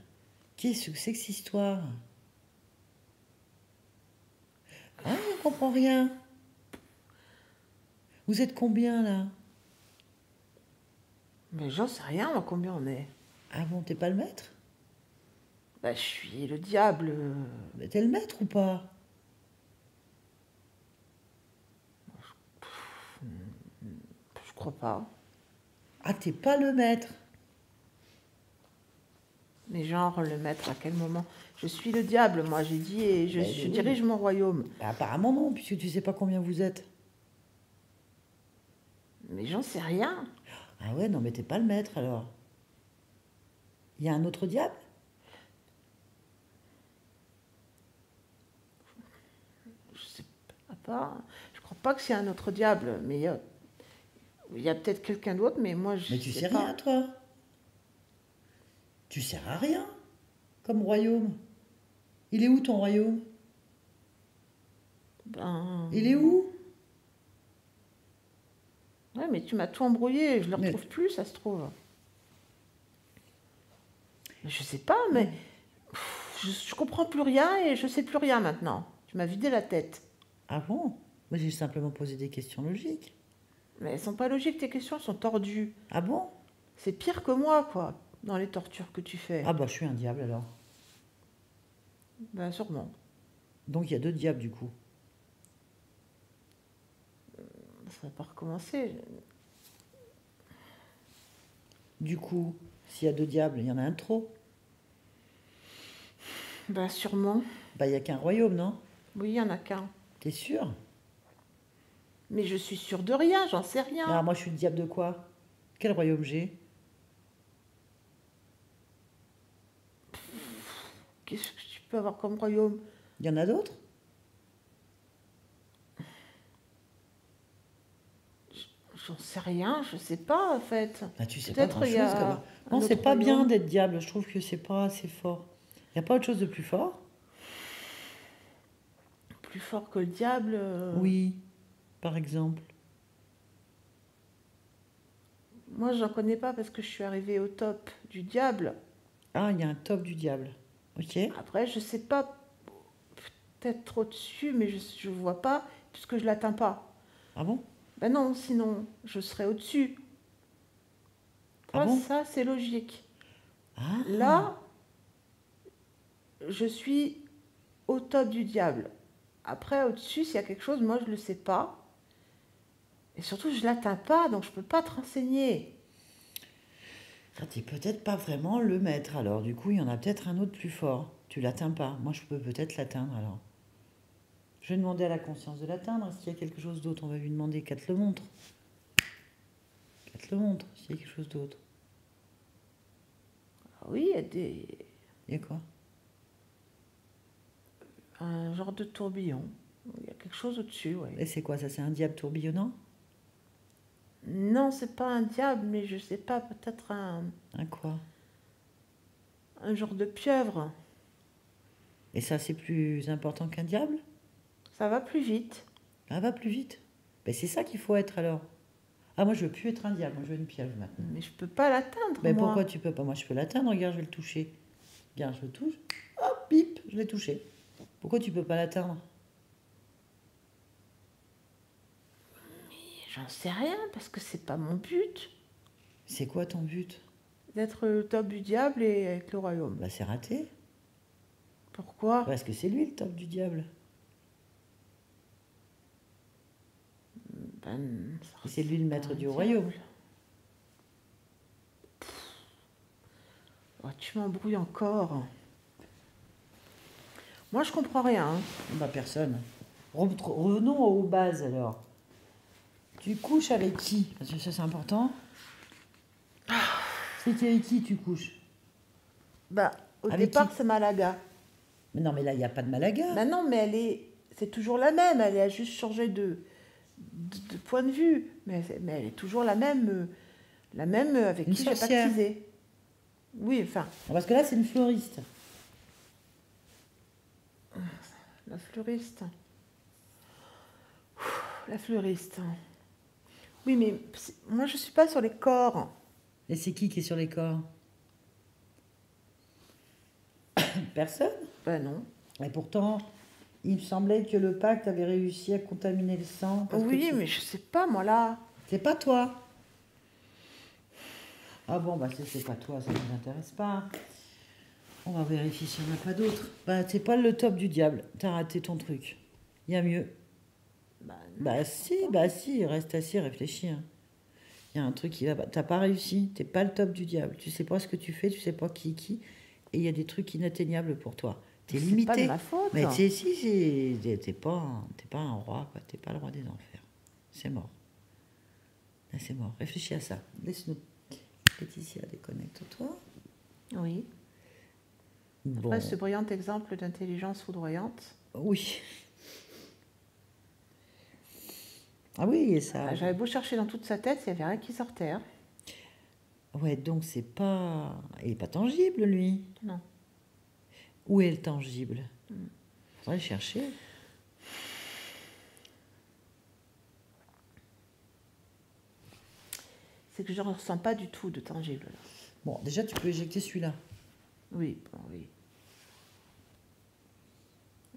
Qu'est-ce que c'est que cette histoire? Ah, on comprend rien. Vous êtes combien là? Mais j'en sais rien, moi, combien on est. Ah bon, t'es pas le maître? Bah, je suis le diable. Mais t'es le maître ou pas? Je crois pas. Ah, t'es pas le maître. Mais genre, le maître, à quel moment? Je suis le diable, moi, j'ai dit, et je oui. dirige mon royaume. Bah, apparemment non, puisque tu sais pas combien vous êtes. Mais j'en sais rien. Ah ouais, non, mais t'es pas le maître alors. Il y a un autre diable? Je sais pas. Je crois pas que c'est un autre diable, mais il y a peut-être quelqu'un d'autre, mais moi, je Mais tu sais sais pas. rien, toi. Tu sers à rien comme royaume. Il est où ton royaume? Ben... Il est où? Ouais, mais tu m'as tout embrouillé, je le Mais- retrouve plus, ça se trouve. Mais je sais pas, mais je comprends plus rien et je sais plus rien maintenant. Tu m'as vidé la tête. Ah bon? Moi j'ai simplement posé des questions logiques. Mais elles sont pas logiques, tes questions sont tordues. Ah bon? C'est pire que moi, quoi, dans les tortures que tu fais. Ah bah je suis un diable alors. Ben sûrement. Donc il y a deux diables du coup. Ça va pas recommencer. Du coup, s'il y a deux diables, il y en a un de trop. Ben sûrement. Bah il y a qu'un royaume, non? Oui, il y en a qu'un. T'es sûr? Mais je suis sûre de rien, j'en sais rien. Alors moi je suis le diable de quoi? Quel royaume j'ai? Qu'est-ce que tu peux avoir comme royaume? Il y en a d'autres? J'en sais rien, je sais pas en fait. Ah, tu sais pas Peut-être il y grand-chose a quand même. un Non, c'est autre pas bien royaume. d'être diable. Je trouve que c'est pas assez fort. Il n'y a pas autre chose de plus fort? Plus fort que le diable. Oui, par exemple. Moi, j'en connais pas parce que je suis arrivée au top du diable. Ah, il y a un top du diable. Ok. Après, je sais pas, peut-être au-dessus, mais je vois pas puisque je l'atteins pas. Ah bon? Ben non, sinon, je serais au-dessus. Ah bon? Ça, c'est logique. Ah, Là, je suis au top du diable. Après, au-dessus, s'il y a quelque chose, moi, je le sais pas. Et surtout, je l'atteins pas, donc je peux pas te renseigner. ça t'es peut-être pas vraiment le maître alors. Du coup, il y en a peut-être un autre plus fort. Tu l'atteins pas. Moi, je peux peut-être l'atteindre alors. Je vais demander à la conscience de l'atteindre. Est-ce qu'il y a quelque chose d'autre? On va lui demander qu'elle te le montre. Qu'elle te le montre, s'il y a quelque chose d'autre. Ah oui, il y a des... Il y a quoi? un genre de tourbillon. Il y a quelque chose au-dessus, oui. Et c'est quoi ça? C'est un diable tourbillonnant? Non, c'est pas un diable, mais je sais pas, peut-être Un quoi? un genre de pieuvre. Et ça, c'est plus important qu'un diable? Ça va plus vite. Ah, va plus vite. Ben, c'est ça qu'il faut être alors. Ah, moi, je veux plus être un diable, moi, je veux une pieuvre maintenant. Mais je peux pas l'atteindre, Ben, moi. pourquoi tu peux pas? Moi, je peux l'atteindre, regarde, je vais le toucher. Regarde, je le touche. Hop, bip, je l'ai touché. Pourquoi tu peux pas l'atteindre? J'en sais rien, parce que c'est pas mon but C'est quoi ton but? d'être le top du diable et avec le royaume. Bah, c'est raté. Pourquoi? Parce que c'est lui le top du diable. Ben, Et c'est lui le maître un du diable. royaume. Oh, tu m'embrouilles encore. Moi, je comprends rien. Hein. Bah, personne. Revenons aux bases alors. Tu couches avec qui? Parce que ça, c'est important. C'est avec qui tu couches? Bah, au Avec départ, qui? c'est Malaga. Mais non, mais là, il n'y a pas de Malaga. Bah non, mais c'est toujours la même. Elle a juste changé de point de vue. Mais elle est toujours la même avec Une qui j'ai sorcière. pactisé. Oui, enfin, Parce que là, c'est une fleuriste. la fleuriste. La fleuriste. Oui, mais moi, je suis pas sur les corps. Et c'est qui est sur les corps? Personne. Ben non. Et pourtant, il me semblait que le pacte avait réussi à contaminer le sang. parce que Oui, tu- mais je sais pas, moi, là. C'est pas toi. Ah bon, bah c'est pas toi, ça ne nous intéresse pas. On va vérifier s'il n'y en a pas d'autres. Bah, c'est pas le top du diable. T'as raté ton truc. Il y a mieux. Bah, non. Bah si, reste assis, réfléchis. Hein. Il y a un truc qui va pas. T'as pas réussi. T'es pas le top du diable. Tu sais pas ce que tu fais, tu sais pas qui est qui. Et il y a des trucs inatteignables pour toi. T'es C'est limité. pas de ma faute. Mais t'es pas un roi, quoi. T'es pas le roi des enfers. C'est mort. Là, c'est mort. Réfléchis à ça. Laisse-nous. Laetitia, déconnecte-toi. Oui. Bon. Après ce brillant exemple d'intelligence foudroyante, Oui. Ah oui, et ça. j'avais beau chercher dans toute sa tête, il n'y avait rien qui sortait. Hein. Ouais, donc c'est pas. Il est pas tangible, lui. Non. Où est le tangible? Faudrait le chercher. C'est que je ne ressens pas du tout de tangible. Là. Bon, déjà, tu peux éjecter celui-là. Oui, bon, oui.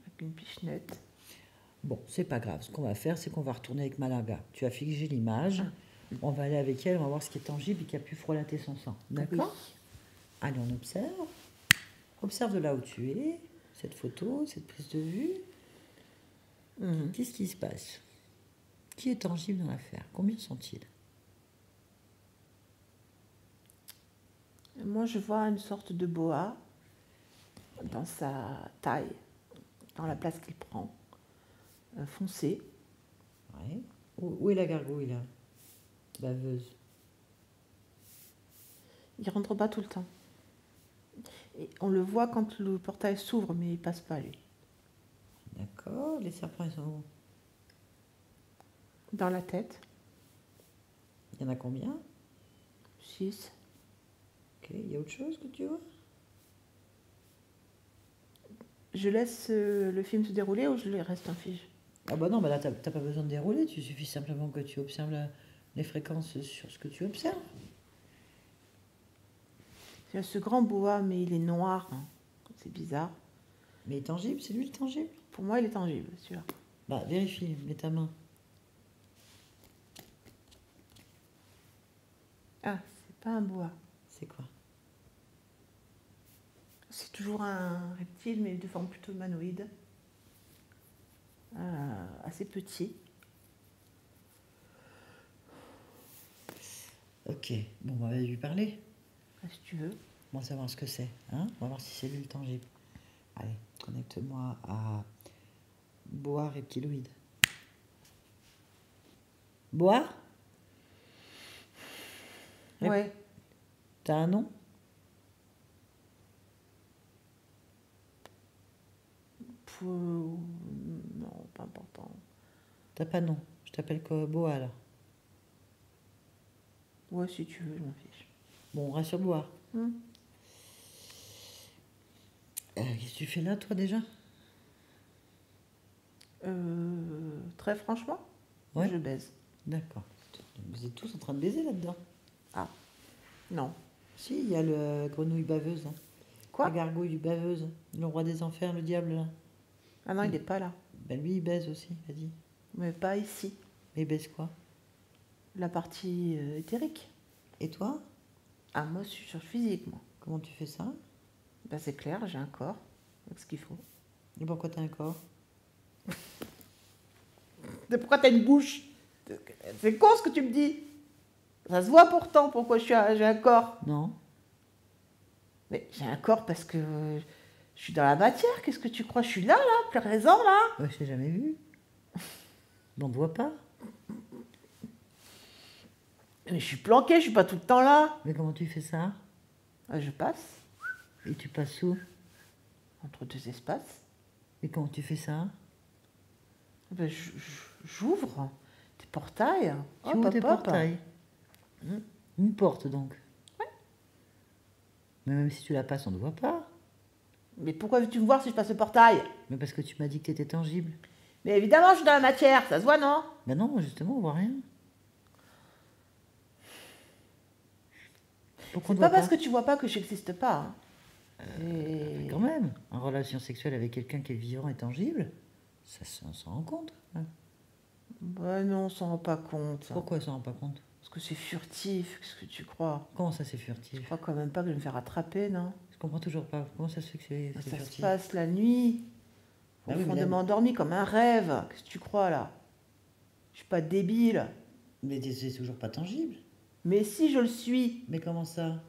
Avec une pichenette. Bon, c'est pas grave. Ce qu'on va faire, c'est qu'on va retourner avec Malaga. Tu as figé l'image. On va aller avec elle, on va voir ce qui est tangible et qui a pu frelater son sang. D'accord? Allez, on observe. Observe de là où tu es, cette photo, cette prise de vue. Mhm. Qu'est-ce qui se passe? Qui est tangible dans l'affaire? Combien sont-ils? Moi, je vois une sorte de boa dans sa taille, dans la place qu'il prend, foncé. Ouais. Où est la gargouille, là? Baveuse. Il rentre pas tout le temps. Et on le voit quand le portail s'ouvre, mais il passe pas, lui. D'accord. Les serpents, ils sont où? Dans la tête, Il y en a combien? 6. Ok. Il y a autre chose que tu vois? Je laisse le film se dérouler ou je le reste en fige? Ah bah non, bah là, t'as pas besoin de dérouler. Il suffit simplement que tu observes les fréquences sur ce que tu observes. Il y a ce grand boa, mais il est noir. Hein. C'est bizarre. Mais il est tangible, c'est lui le tangible? Pour moi, il est tangible, celui-là. Bah, vérifie, mets ta main. Ah, c'est pas un boa. C'est quoi? C'est toujours un reptile, mais de forme plutôt humanoïde. Assez petit. Ok, bon, on va lui parler. Ah, si tu veux. On va savoir ce que c'est. Hein, on va voir si c'est lui le tangible. Allez, connecte-moi à bois reptiloïde. Bois? Ouais. Ouais. T'as un nom? Non, pas important. T'as pas de nom. Je t'appelle Boa, alors. Ouais, si tu veux, je m'en fiche. Bon, rassure Boa. Hmm. Qu'est-ce que tu fais là, toi, déjà? Très franchement, Ouais. je baise. D'accord. Vous êtes tous en train de baiser là-dedans. Ah, non. Si, il y a le grenouille baveuse. Hein. Quoi? La gargouille baveuse. Le roi des enfers, le diable, là. Ah non, il n'est pas là. Ben lui, il baise aussi, vas-y. Mais pas ici. Mais il baise quoi? La partie éthérique. Et toi? Ah, moi, je suis sur le physique, moi. Comment tu fais ça? Ben, c'est clair, j'ai un corps, avec ce qu'il faut. Et pourquoi t'as un corps? Mais pourquoi t'as une bouche? C'est con ce que tu me dis. Ça se voit pourtant pourquoi j'ai un corps. Non. Mais j'ai un corps parce que je suis dans la matière. Qu'est-ce que tu crois? Je suis là, présent, là. Ouais, je t'ai jamais vu. On te voit pas. Mais je suis planquée, je suis pas tout le temps là. Mais comment tu fais ça? Ah, je passe Et tu passes où? entre deux espaces. Et comment tu fais ça? Ben, j'ouvre des portails. Tu ouvres des portails. Une porte, donc. Ouais. Mais même si tu la passes, on ne te voit pas. Mais pourquoi veux-tu me voir si je passe le portail? Mais parce que tu m'as dit que tu étais tangible. Mais évidemment, je suis dans la matière, ça se voit, non? Ben non, justement, on voit rien. Pourquoi on C'est ne pas voit parce que tu vois pas que j'existe pas. Hein. Et... Quand même, en relation sexuelle avec quelqu'un qui est vivant et tangible, on s'en rend compte. Hein. Bah non, on s'en rend pas compte. Pourquoi on s'en rend pas compte? Parce que c'est furtif, qu'est-ce que tu crois? Comment ça, c'est furtif? Je crois quand même pas que je vais me faire attraper, non? Je comprends toujours pas. Comment ça se fait que c'est Ça se furtif? passe la nuit, au Ah oui, fond mais de là- m'endormir comme un rêve. Qu'est-ce que tu crois, là? Je suis pas débile. Mais c'est toujours pas tangible. Mais si, je le suis. Mais comment ça?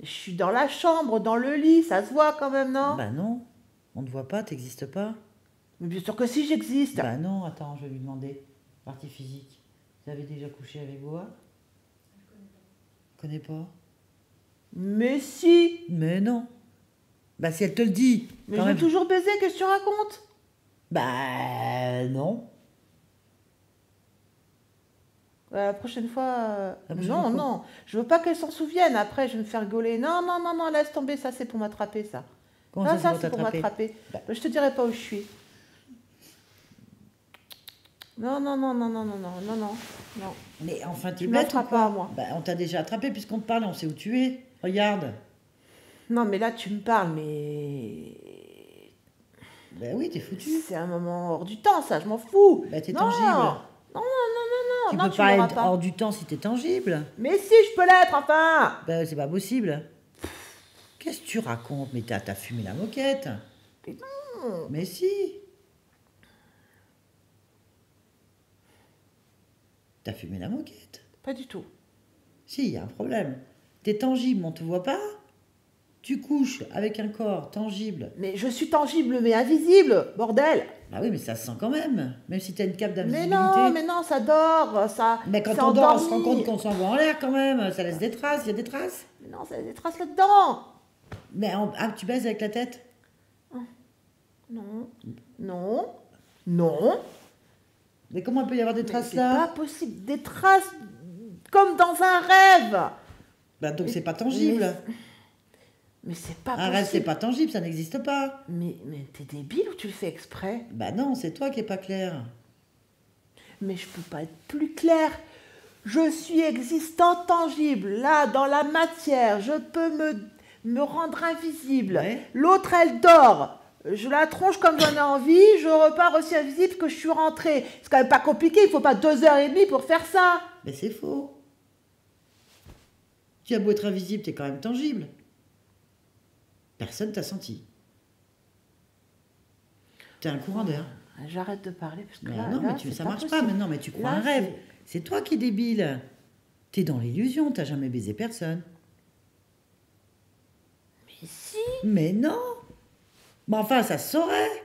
Je suis dans la chambre, dans le lit, ça se voit quand même, non? Bah non, on ne voit pas, t'existes pas. Mais bien sûr que si, j'existe. Bah non, attends, je vais lui demander. Partie physique. Vous avez déjà couché avec Boa? Connais pas. Mais si. Mais non. Bah si elle te le dit. Mais quand je vais même. toujours baiser, qu'est-ce que tu racontes? Bah non. La prochaine fois... La prochaine non, fois. non, je veux pas qu'elle s'en souvienne. Après, je vais me faire gauler. Non, non, non, non, laisse tomber, ça c'est pour m'attraper, ça. Comment Ah, ça, ça c'est c'est pour pour t'attraper? m'attraper. Bah. Je te dirai pas où je suis. Non, non, non, non, non, non, non, non, non, non. Mais enfin, Tu t'es bête ou m'attrapes quoi? pas, moi. Bah on t'a déjà attrapé puisqu'on te parle, on sait où tu es. Regarde. Non, mais là, tu me parles, mais... Bah oui, t'es foutu. C'est un moment hors du temps, ça, je m'en fous. Bah t'es Non, tangible. non, non, non, Tu non, peux tu pas l'auras être pas. hors du temps si t'es tangible. Mais si, je peux l'être, enfin. Bah c'est pas possible. Qu'est-ce que tu racontes? Mais t'as fumé la moquette. Mais non. Mais si. T'as fumé la moquette. Pas du tout. Si, il y a un problème. T'es tangible, mais on te voit pas. Tu couches avec un corps tangible. Mais je suis tangible, mais invisible, bordel. Bah oui, mais ça se sent quand même. Même si t'as une cape Mais d'invisibilité. non, ça dort, ça... Mais quand c'est on dort, on se rend endormi. compte qu'on s'envoie en l'air quand même. Ça laisse des traces, il y a des traces. Mais non, ça a des traces là-dedans. Mais tu baises avec la tête? Non, non, non. Mais comment il peut y avoir des Mais traces c'est là? pas possible. Des traces comme dans un rêve. Bah donc Mais- c'est pas tangible. Mais c'est pas Un rêve, c'est possible. pas tangible, ça n'existe pas. Mais t'es débile ou tu le fais exprès? Bah non, c'est toi qui es pas clair. Mais je peux pas être plus claire. Je suis existant tangible, là, dans la matière. Je peux me rendre invisible. Ouais. L'autre, elle dort. Je la tronche comme j'en ai envie. Je repars aussi invisible que je suis rentrée. C'est quand même pas compliqué. Il faut pas 2 heures et demie pour faire ça. Mais c'est faux. Tu as beau être invisible, t'es quand même tangible. Personne t'a senti. T'es un courant d'air. J'arrête de parler parce que Mais là, non, là, mais c'est ça marche pas possible. maintenant, mais tu crois Là, un rêve. c'est- C'est toi qui es débile. T'es dans l'illusion, t'as jamais baisé personne. Mais si. Mais non. Mais enfin, ça se saurait.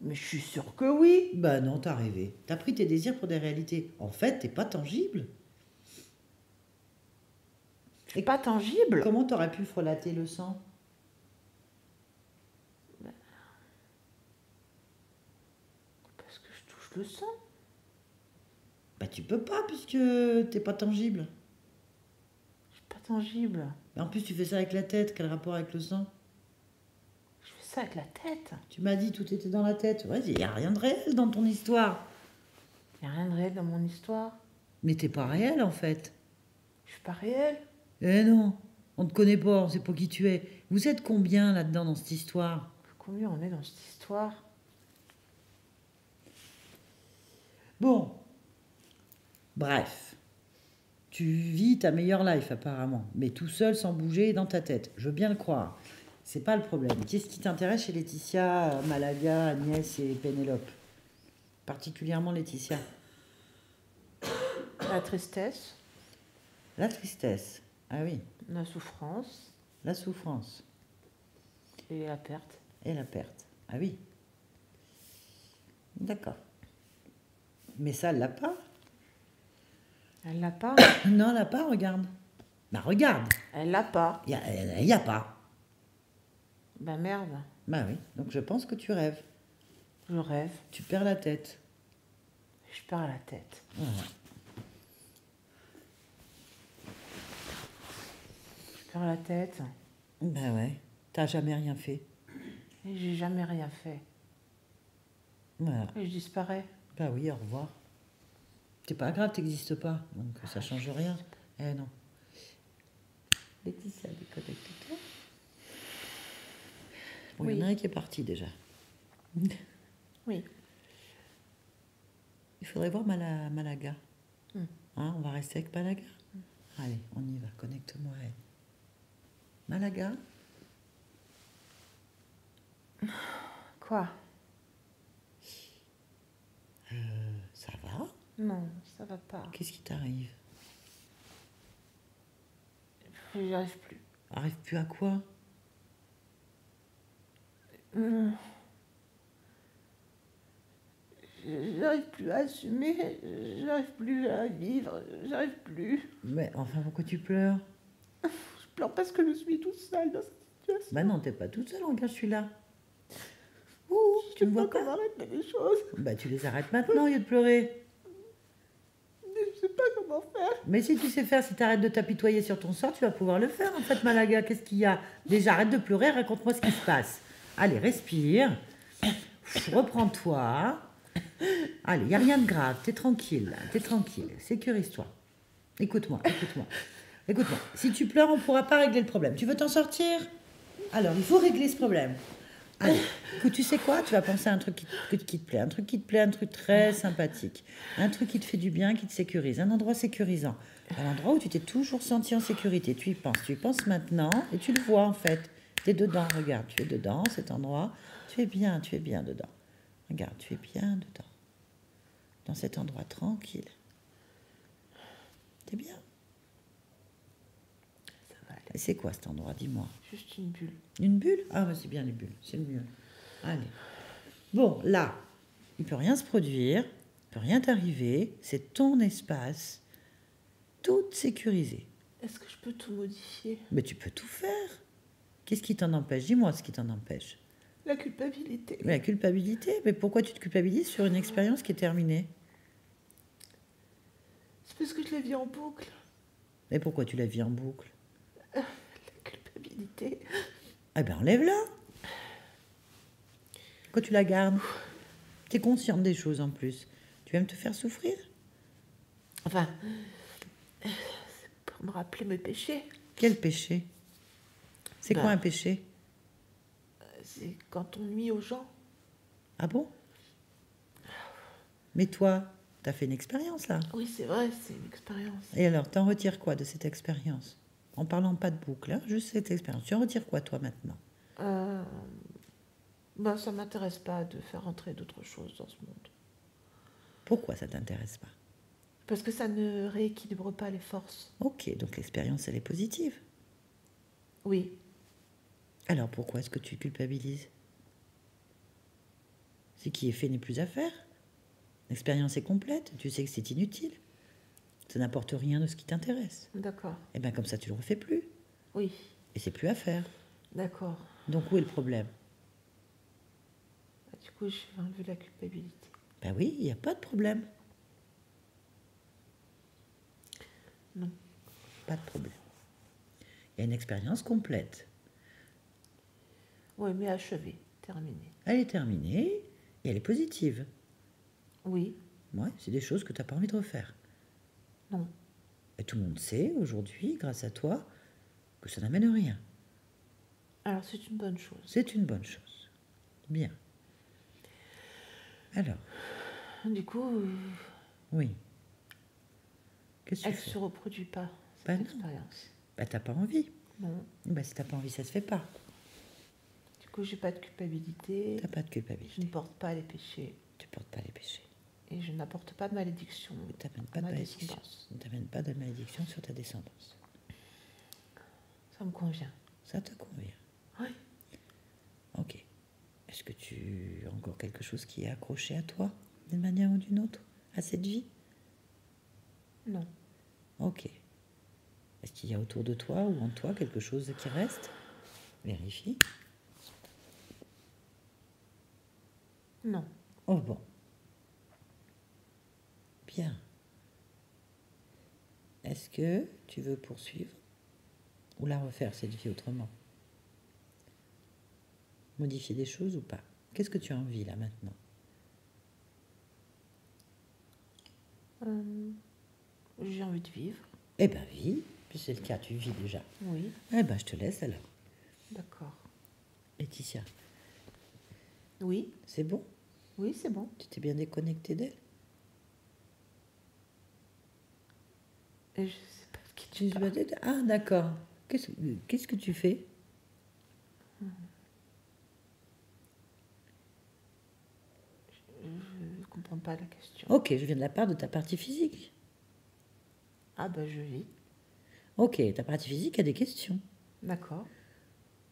Mais je suis sûre que oui. Bah non, t'as rêvé. T'as pris tes désirs pour des réalités. En fait, t'es pas tangible. Et pas tangible. Comment t'aurais pu frelater le sang? Parce que je touche le sang. Bah tu peux pas puisque t'es pas tangible. Je suis pas tangible. Mais en plus tu fais ça avec la tête, quel rapport avec le sang? Je fais ça avec la tête. Tu m'as dit tout était dans la tête. Ouais, il y a rien de réel dans ton histoire. Il n'y a rien de réel dans mon histoire. Mais t'es pas réel en fait. Je suis pas réelle. Eh non, on te connaît pas, on sait pas qui tu es. Vous êtes combien là-dedans dans cette histoire? Combien on est dans cette histoire? Bon, bref, tu vis ta meilleure life apparemment, mais tout seul sans bouger dans ta tête. Je veux bien le croire. C'est pas le problème. Qu'est-ce qui t'intéresse chez Laetitia, Malaga, Agnès et Pénélope? Particulièrement Laetitia. La tristesse, La tristesse. Ah oui, la souffrance la souffrance et la perte. et la perte. Ah oui. D'accord. Mais ça, elle l'a pas. Elle l'a pas. Non, elle l'a pas, regarde. Bah regarde, Elle l'a pas. il y a pas. Bah merde. Bah oui, donc je pense que tu rêves. Je rêve. Tu perds la tête. Je perds la tête. Voilà. Je perds la tête. Bah ouais, t'as jamais rien fait. Et j'ai jamais rien fait. Voilà. Et je disparais. Bah oui, au revoir. C'est pas grave, t'existes pas, donc ça change rien. Eh non. Laetitia, déconnecte-toi. Bon, il y en a un qui est parti déjà. Oui. Il faudrait voir Malaga. Hmm. Hein, on va rester avec Malaga. Allez, on y va, connecte-moi à elle. Malaga, Quoi? ça va? Non, ça va pas. Qu'est-ce qui t'arrive? J'y arrive plus. Arrive plus à quoi? J'arrive plus à assumer, j'arrive plus à vivre, j'arrive plus. Mais enfin, pourquoi tu pleures? Je pleure parce que je suis toute seule dans cette situation. Bah non, t'es pas toute seule, regarde, je suis là. Ouh, Je tu sais me vois pas pas? comment arrêter les choses. Bah tu les arrêtes maintenant au lieu de pleurer. Mais je sais pas comment faire. Mais si tu sais faire, si tu arrêtes de t'apitoyer sur ton sort, tu vas pouvoir le faire en fait, Malaga. Qu'est-ce qu'il y a? Déjà, arrête de pleurer, raconte-moi ce qui se passe. Allez, respire. Reprends-toi. Allez, il n'y a rien de grave, t'es tranquille, là, t'es tranquille. Sécurise-toi. Écoute-moi, écoute-moi. Écoute-moi, si tu pleures, on ne pourra pas régler le problème. Tu veux t'en sortir? Alors, il faut régler ce problème. Allez, écoute, tu sais quoi? Tu vas penser à un truc qui te plaît, un truc qui te plaît, un truc très sympathique, un truc qui te fait du bien, qui te sécurise, un endroit sécurisant, un endroit où tu t'es toujours senti en sécurité. Tu y penses maintenant et tu le vois en fait. Tu es dedans, regarde, tu es dedans, cet endroit. Tu es bien dedans. Regarde, tu es bien dedans. Dans cet endroit tranquille. T'es bien. Ça va aller. Et c'est quoi cet endroit? Dis-moi. Juste une bulle. Une bulle? Ah, bah c'est bien les bulles, c'est le mieux. Allez. Bon, là, il ne peut rien se produire, il ne peut rien t'arriver, c'est ton espace, tout sécurisé. Est-ce que je peux tout modifier? Mais tu peux tout faire. Qu'est-ce qui t'en empêche? Dis-moi ce qui t'en empêche. La culpabilité. Mais la culpabilité? Mais pourquoi tu te culpabilises sur une expérience qui est terminée? C'est parce que je la vis en boucle. Mais pourquoi tu la vis en boucle? La culpabilité. Eh bien, enlève-la. Pourquoi tu la gardes? Tu es consciente des choses en plus. Tu aimes te faire souffrir? Enfin, c'est pour me rappeler mes péchés. Quel péché? C'est quoi un péché? C'est quand on nuit aux gens. Ah bon? Mais toi, t'as fait une expérience là. Oui, c'est vrai, c'est une expérience. Et alors, t'en retires quoi de cette expérience? En parlant pas de boucle, hein, juste cette expérience. Tu en retires quoi toi maintenant? Ça m'intéresse pas de faire entrer d'autres choses dans ce monde. Pourquoi ça t'intéresse pas? Parce que ça ne rééquilibre pas les forces. Ok, donc l'expérience elle est positive. Oui. Alors pourquoi est-ce que tu culpabilises? Ce qui est fait n'est plus à faire. L'expérience est complète, tu sais que c'est inutile. Ça n'apporte rien de ce qui t'intéresse. D'accord. Et bien comme ça, tu le refais plus. Oui. Et c'est plus à faire. D'accord. Donc où est le problème? Du coup, je vais enlever la culpabilité. Ben oui, il n'y a pas de problème. Non. Pas de problème. Il y a une expérience complète. Oui, mais achevée, terminée. Elle est terminée et elle est positive. Oui. Ouais, c'est des choses que tu n'as pas envie de refaire. Non. Et tout le monde sait aujourd'hui, grâce à toi, que ça n'amène rien. Alors, c'est une bonne chose. C'est une bonne chose. Bien. Alors, Du coup, oui. Qu'est-ce que elle tu ne fais? se reproduit pas, cette Ben non. expérience. Ben t'as pas envie. Non. Ben si t'as pas envie, ça se fait pas. Du coup, j'ai pas de culpabilité. T'as pas de Je ne culpabilité. porte pas les péchés. Tu portes pas les péchés. Et je n'apporte pas de malédiction T'amènes à pas de ma malédiction. descendance. T'amènes pas de malédiction sur ta descendance. Ça me convient. Ça te convient. Oui. Ok. Est-ce que tu as encore quelque chose qui est accroché à toi, d'une manière ou d'une autre, à cette vie? Non. Ok. Est-ce qu'il y a autour de toi ou en toi quelque chose qui reste? Vérifie. Non. Oh bon. Bien. Est-ce que tu veux poursuivre ou la refaire, cette vie, autrement? Modifier des choses ou pas? Qu'est-ce que tu as envie, là, maintenant? J'ai envie de vivre. Eh ben, vis. Puis c'est le cas, tu vis déjà. Oui. Eh ben, je te laisse, alors. D'accord. Laetitia, Oui. c'est bon? Oui, c'est bon. Tu t'es bien déconnectée d'elle? Et je sais pas ce qui tu parles. Ah, d'accord. Qu'est-ce que tu fais? Je ne comprends pas la question. Ok, je viens de la part de ta partie physique. Ah ben, je vis. Ok, ta partie physique a des questions. D'accord.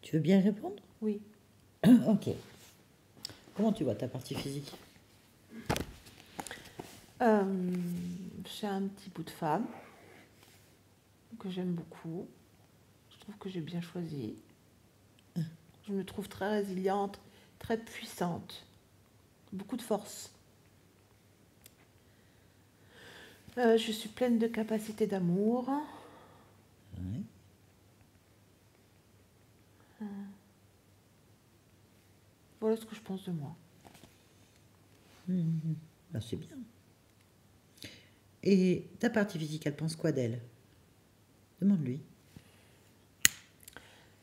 Tu veux bien y répondre? Oui. Ok. Comment tu vois ta partie physique? J'ai un petit bout de femme que j'aime beaucoup. Je trouve que j'ai bien choisi. Je me trouve très résiliente, très puissante. Beaucoup de force. Je suis pleine de capacités d'amour. Ouais. Voilà ce que je pense de moi. Ben, c'est bien. Et ta partie physique, elle pense quoi d'elle? Demande-lui.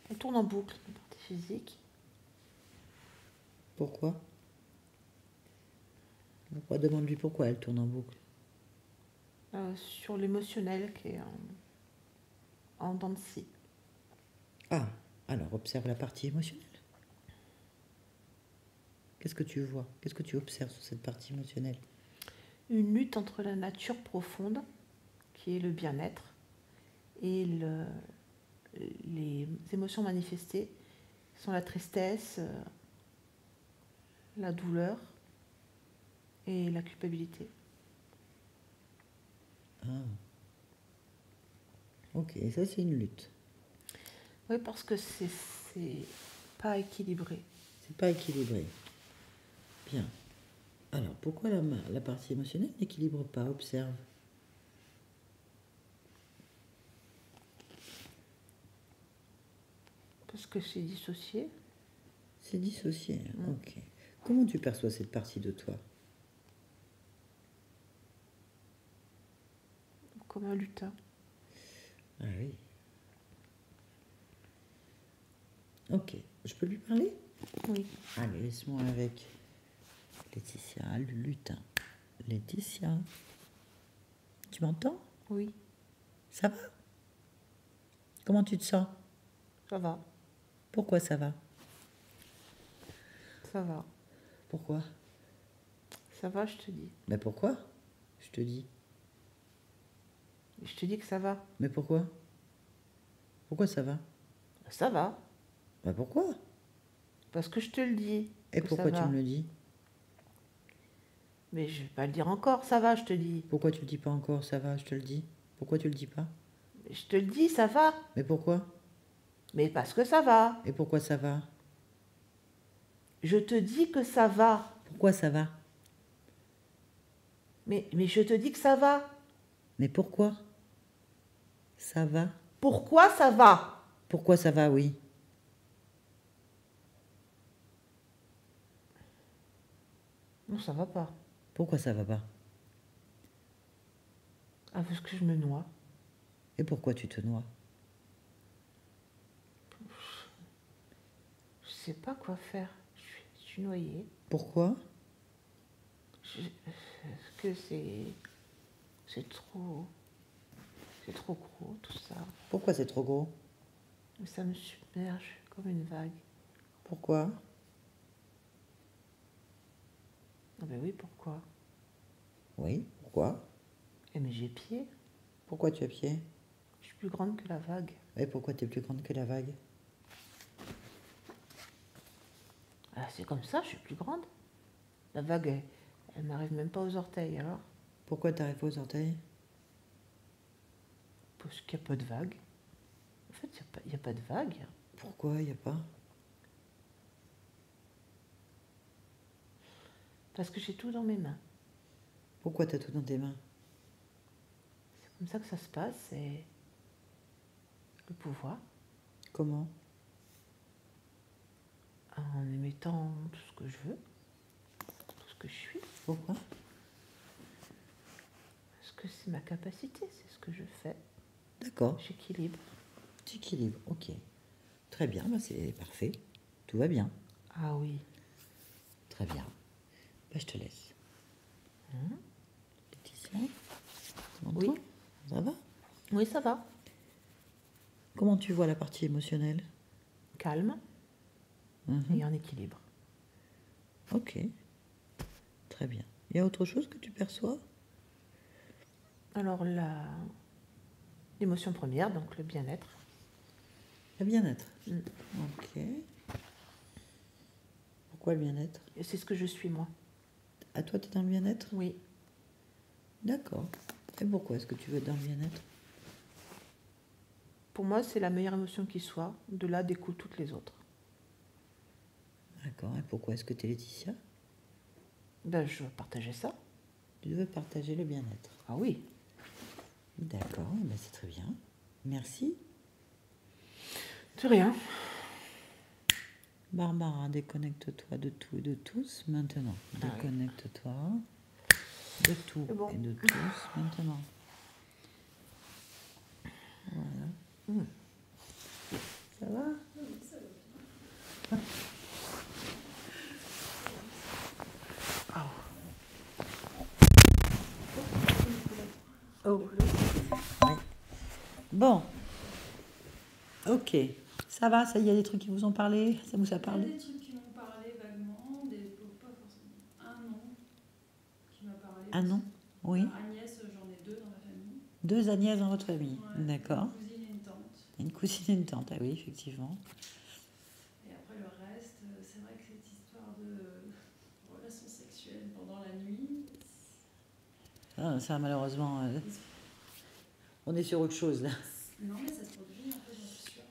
Elle tourne en boucle, ma partie physique. Pourquoi? Demande-lui pourquoi elle tourne en boucle. Sur l'émotionnel qui est en dents de scie. Ah, alors observe la partie émotionnelle. Qu'est-ce que tu vois? Qu'est-ce que tu observes sur cette partie émotionnelle? Une lutte entre la nature profonde, qui est le bien-être, et les émotions manifestées, qui sont la tristesse, la douleur et la culpabilité. Ah. Ok, ça c'est une lutte. Oui, parce que c'est pas équilibré. C'est pas équilibré. Bien. Alors, pourquoi la partie émotionnelle n'équilibre pas? Observe. Parce que c'est dissocié. C'est dissocié. Ok. Comment tu perçois cette partie de toi? Comme un lutin. Ah oui. Ok. Je peux lui parler? Oui. Allez, laisse-moi avec Laetitia, le lutin. Laetitia. Tu m'entends? Oui, Ça va? Comment tu te sens? ça va. Pourquoi ça va? Ça va. Pourquoi? Ça va, je te dis. Mais pourquoi? Je te dis. Je te dis que ça va. Mais pourquoi? Pourquoi ça va? Ça va. Bah pourquoi? Parce que je te le dis. Et que pourquoi ça tu va. me le dis? Mais je vais pas le dire encore, ça va, je te dis. Pourquoi tu le dis pas encore? Ça va, je te le dis. Pourquoi tu le dis pas? Je te le dis, ça va. Mais pourquoi? Mais parce que ça va. Et pourquoi ça va? Je te dis que ça va. Pourquoi ça va? Mais je te dis que ça va. Mais pourquoi? Ça va? Pourquoi ça va? Pourquoi ça va, oui. Non, ça va pas. Pourquoi ça va pas? Ah, parce que je me noie. Et pourquoi tu te noies? Je sais pas quoi faire. Je suis noyée. Pourquoi? Parce que c'est trop gros tout ça. Pourquoi c'est trop gros? Ça me submerge comme une vague. Pourquoi? Ah ben oui, pourquoi? Oui, pourquoi? Eh mais j'ai pied. Pourquoi tu as pied? Je suis plus grande que la vague. Et pourquoi tu es plus grande que la vague? Ah, c'est comme ça, je suis plus grande. La vague, elle m'arrive même pas aux orteils, alors. Pourquoi t'arrives pas aux orteils? Parce qu'il n'y a pas de vague. En fait, il n'y a pas de vague. Pourquoi il n'y a pas? Parce que j'ai tout dans mes mains. Pourquoi t'as tout dans tes mains? C'est comme ça que ça se passe, c'est le pouvoir. Comment? En émettant tout ce que je veux, tout ce que je suis. Pourquoi? Parce que c'est ma capacité, c'est ce que je fais. D'accord. J'équilibre. Tu équilibres, ok. Très bien, bah c'est parfait. Tout va bien. Ah oui. Très bien. Bah, je te laisse. Laetitia, tu m'entends? Oui. Ça va? Oui, ça va. Comment tu vois la partie émotionnelle? Calme Mhm. et en équilibre. Ok. Très bien. Il y a autre chose que tu perçois? Alors, l'émotion première, donc le bien-être. Le bien-être. Mm. Ok. Pourquoi le bien-être? Et c'est ce que je suis, moi. À toi, tu es dans le bien-être? Oui. D'accord. Et pourquoi est-ce que tu veux être dans le bien-être? Pour moi, c'est la meilleure émotion qui soit. De là découlent toutes les autres. D'accord. Et pourquoi est-ce que tu es Laetitia? Ben, je veux partager ça. Tu veux partager le bien-être. Ah oui. D'accord. Eh ben, c'est très bien. Merci. C'est rien. Barbara, déconnecte-toi de tout et de tous maintenant. Ah oui. Déconnecte-toi de tout C'est bon. et de tous maintenant. Voilà. Ça va? Oh. Ouais. Bon. Ok. Ça va, ça y est, des trucs qui vous ont parlé? Ça vous a Il y a parlé? des trucs qui m'ont parlé vaguement, pas forcément. Un nom qui m'a parlé. Ah non? Oui. Agnès, j'en ai deux dans ma famille. Deux Agnès dans votre famille. Ouais, D'accord. Une cousine et une tante. Une cousine et une tante, ah oui, effectivement. Et après le reste, c'est vrai que cette histoire de relations sexuelles pendant la nuit. Ah, ça, malheureusement, on est sur autre chose, là. Non, mais ça se produit, en fait, j'en suis sûre.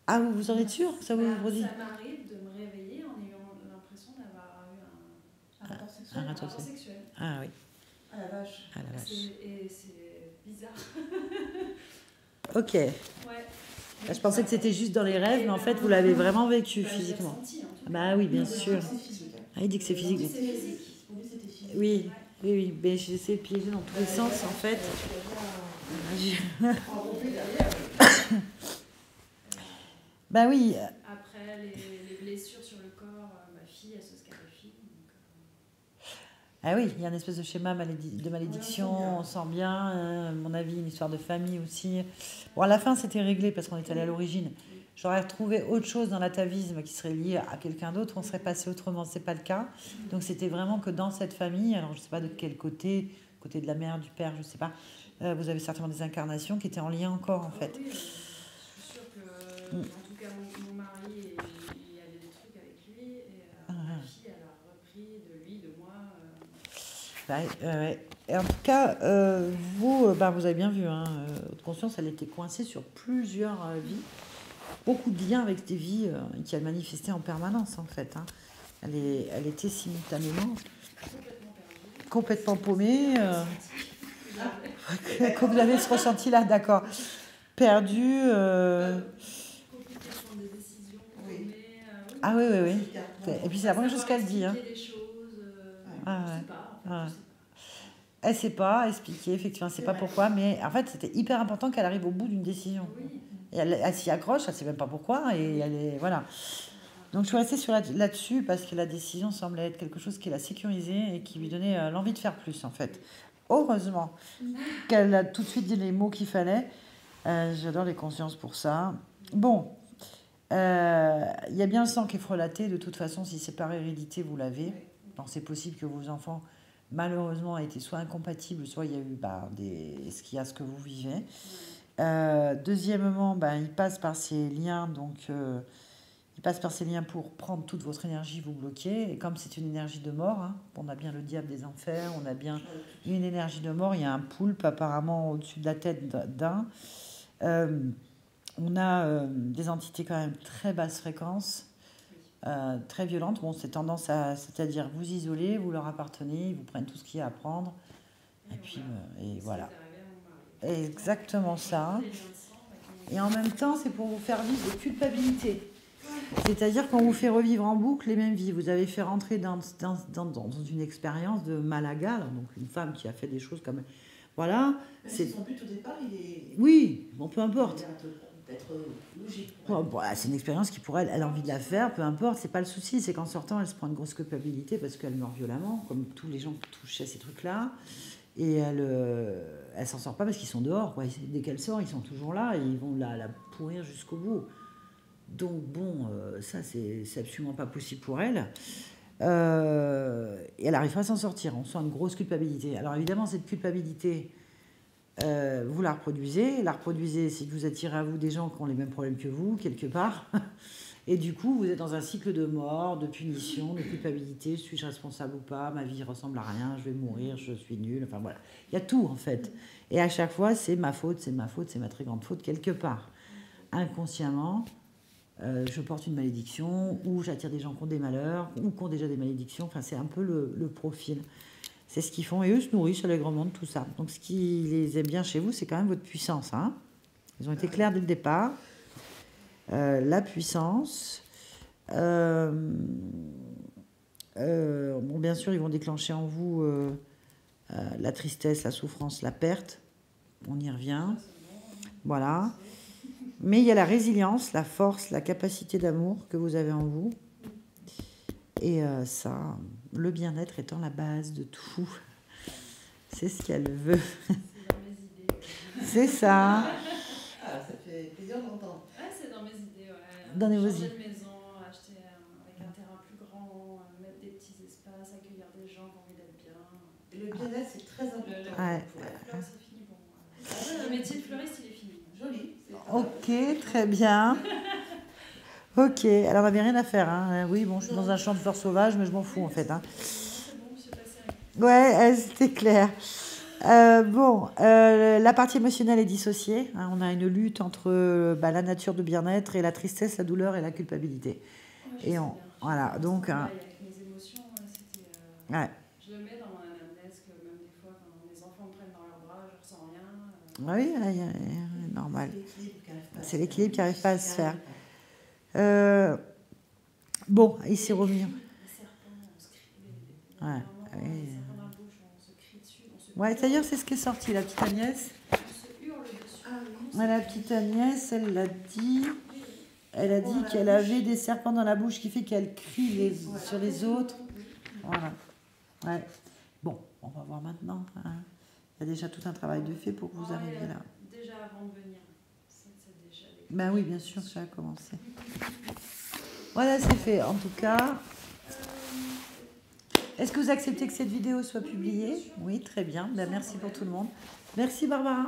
Ah, vous en êtes sûr que ça vous Bah, produit? ça m'arrive de me réveiller en ayant l'impression d'avoir eu un rapport sexuel. un rapport sexuel. Ah oui, Ah la vache. ah la vache. Et c'est bizarre. Ok. Ouais. Là, je pensais que c'était juste dans les rêves, mais en fait, vous l'avez vraiment vécu Bah, je l'ai physiquement. ressenti, en tout cas. Bah oui, bien C'est sûr. physique. Ah, il dit que c'est physique. C'est physique. Pour lui, c'était physique. Oui, oui, oui, mais j'essaie de piéger dans tous les sens, en fait. Bah oui. Après, les blessures sur le corps, ma fille, elle se scarifique. Ah oui, il y a une espèce de schéma de malédiction, on sent bien, à mon avis, une histoire de famille aussi. Bon, à la fin, c'était réglé parce qu'on est allé à l'origine. J'aurais retrouvé autre chose dans l'atavisme qui serait lié à quelqu'un d'autre, on serait passé autrement, c'est pas le cas. Donc c'était vraiment que dans cette famille, alors je sais pas de quel côté de la mère, du père, je sais pas, vous avez certainement des incarnations qui étaient en lien encore en fait. Oui, je suis sûre que, en tout cas, mon mari, il y avait des trucs avec lui, et ma fille, elle a repris de lui, de moi. Ouais, ouais. Et en tout cas, vous, vous avez bien vu, hein, votre conscience, elle était coincée sur plusieurs vies. Beaucoup de liens avec des vies qui elle manifestait en permanence, en fait. Hein. Elle était simultanément complètement paumée. Comme vous avez ce ressenti-là, d'accord. Perdue. Compliqué de prendre des décisions, Oui. mais Ah oui, oui, oui. Clairement. Et puis c'est la première chose qu'elle dit. Hein. expliquer les choses, Ah je ouais. sais pas, en fait, Ah ouais. je sais pas. Elle sait pas expliquer, effectivement, elle sait C'est pas vrai. pourquoi, mais en fait, c'était hyper important qu'elle arrive au bout d'une décision. Oui. Et elle s'y accroche, elle sait même pas pourquoi, et elle est. Voilà. Donc je suis restée sur là-dessus parce que la décision semblait être quelque chose qui la sécurisait et qui lui donnait l'envie de faire plus, en fait. Heureusement qu'elle a tout de suite dit les mots qu'il fallait. J'adore les consciences pour ça. Bon, il y a bien le sang qui est frelaté. De toute façon, si c'est par hérédité, vous l'avez. Donc c'est possible que vos enfants, malheureusement, aient été soit incompatibles, soit il y a eu ce qu'il y a ce que vous vivez. Deuxièmement, il passe par ces liens, donc il passe par ces liens pour prendre toute votre énergie, vous bloquer. Et comme c'est une énergie de mort, hein, on a bien le diable des enfers, on a bien une énergie de mort. Il y a un poulpe apparemment au-dessus de la tête d'un. On a des entités quand même très basse fréquence, très violentes. Bon, c'est tendance à, c'est-à-dire vous isoler, vous leur appartenez, ils vous prennent tout ce qu'il y a à prendre. Et puis, et voilà. Exactement ça. Et en même temps, c'est pour vous faire vivre de culpabilité. C'est-à-dire qu'on vous fait revivre en boucle les mêmes vies. Vous avez fait rentrer dans une expérience de Malaga, donc une femme qui a fait des choses comme... Voilà. C'est son but au départ, il est... Oui, bon, peu importe. D'être logique. Bon, c'est une expérience qui, pour elle, elle a envie de la faire, peu importe, c'est pas le souci. C'est qu'en sortant, elle se prend une grosse culpabilité parce qu'elle meurt violemment, comme tous les gens qui touchaient ces trucs-là. Et elle s'en sort pas parce qu'ils sont dehors, quoi. Dès qu'elle sort, ils sont toujours là et ils vont la pourrir jusqu'au bout. Donc bon, ça c'est absolument pas possible pour elle. Et elle arrive pas à s'en sortir. On sent une grosse culpabilité. Alors évidemment, cette culpabilité, vous la reproduisez si vous attirez à vous des gens qui ont les mêmes problèmes que vous, quelque part. Et du coup, vous êtes dans un cycle de mort, de punition, de culpabilité. Suis-je responsable ou pas? Ma vie ressemble à rien, je vais mourir, je suis nulle. Enfin voilà, il y a tout en fait. Et à chaque fois, c'est ma faute, c'est ma faute, c'est ma très grande faute quelque part. Inconsciemment, je porte une malédiction, ou j'attire des gens qui ont des malheurs, ou qui ont déjà des malédictions. Enfin, c'est un peu le profil. C'est ce qu'ils font. Et eux se nourrissent allègrement de tout ça. Donc ce qui les aime bien chez vous, c'est quand même votre puissance. Hein. Ils ont été clairs dès le départ. La puissance. Bon, bien sûr, ils vont déclencher en vous la tristesse, la souffrance, la perte. On y revient. Voilà. Mais il y a la résilience, la force, la capacité d'amour que vous avez en vous. Et ça, le bien-être étant la base de tout. C'est ce qu'elle veut. C'est dans mes idées. C'est ça. Ah, ça fait plaisir d'entendre. Ouais, c'est dans mes idées, ouais. Dans vos Changer idées. de maison, acheter avec un terrain plus grand, mettre des petits espaces, accueillir des gens qui ont envie d'être bien. Et le bien-être, c'est très important. Ouais. La fleur, c'est fini pour moi. Le métier de fleuriste, il est fini. Joli. Ok, très bien. Ok, alors on n'avait rien à faire. Hein. Oui, bon, je suis dans un champ de fleurs sauvages, mais je m'en fous en fait. Hein. C'est bon, monsieur passé. Ouais, c'était clair. La partie émotionnelle est dissociée. Hein. On a une lutte entre la nature de bien-être et la tristesse, la douleur et la culpabilité. Et voilà, donc... Avec mes émotions, c'était... Ouais. Je le mets dans mon anamnèse que même des fois, quand mes enfants me prennent dans leurs bras, je ressens rien. Oui, normal. C'est l'équilibre qui n'arrive pas à se faire. Bon, il s'est revenu. Les serpents, on se crie. Ouais. Les serpents dans la bouche, on se crie dessus. Ouais, d'ailleurs, c'est ce qui est sorti, la petite Agnès. On se hurle dessus. La petite Agnès, elle l'a dit. Elle a dit qu'elle avait des serpents dans la bouche, qui fait qu'elle crie sur les autres. Voilà. Ouais. Bon, on va voir maintenant. Hein. Il y a déjà tout un travail de fait pour que vous arriviez là. Déjà avant de venir. C'est déjà... Ben oui, bien sûr, ça a commencé. Voilà, c'est fait. En tout cas, est-ce que vous acceptez que cette vidéo soit publiée? Oui, très bien. Ben, merci pour tout le monde. Merci Barbara.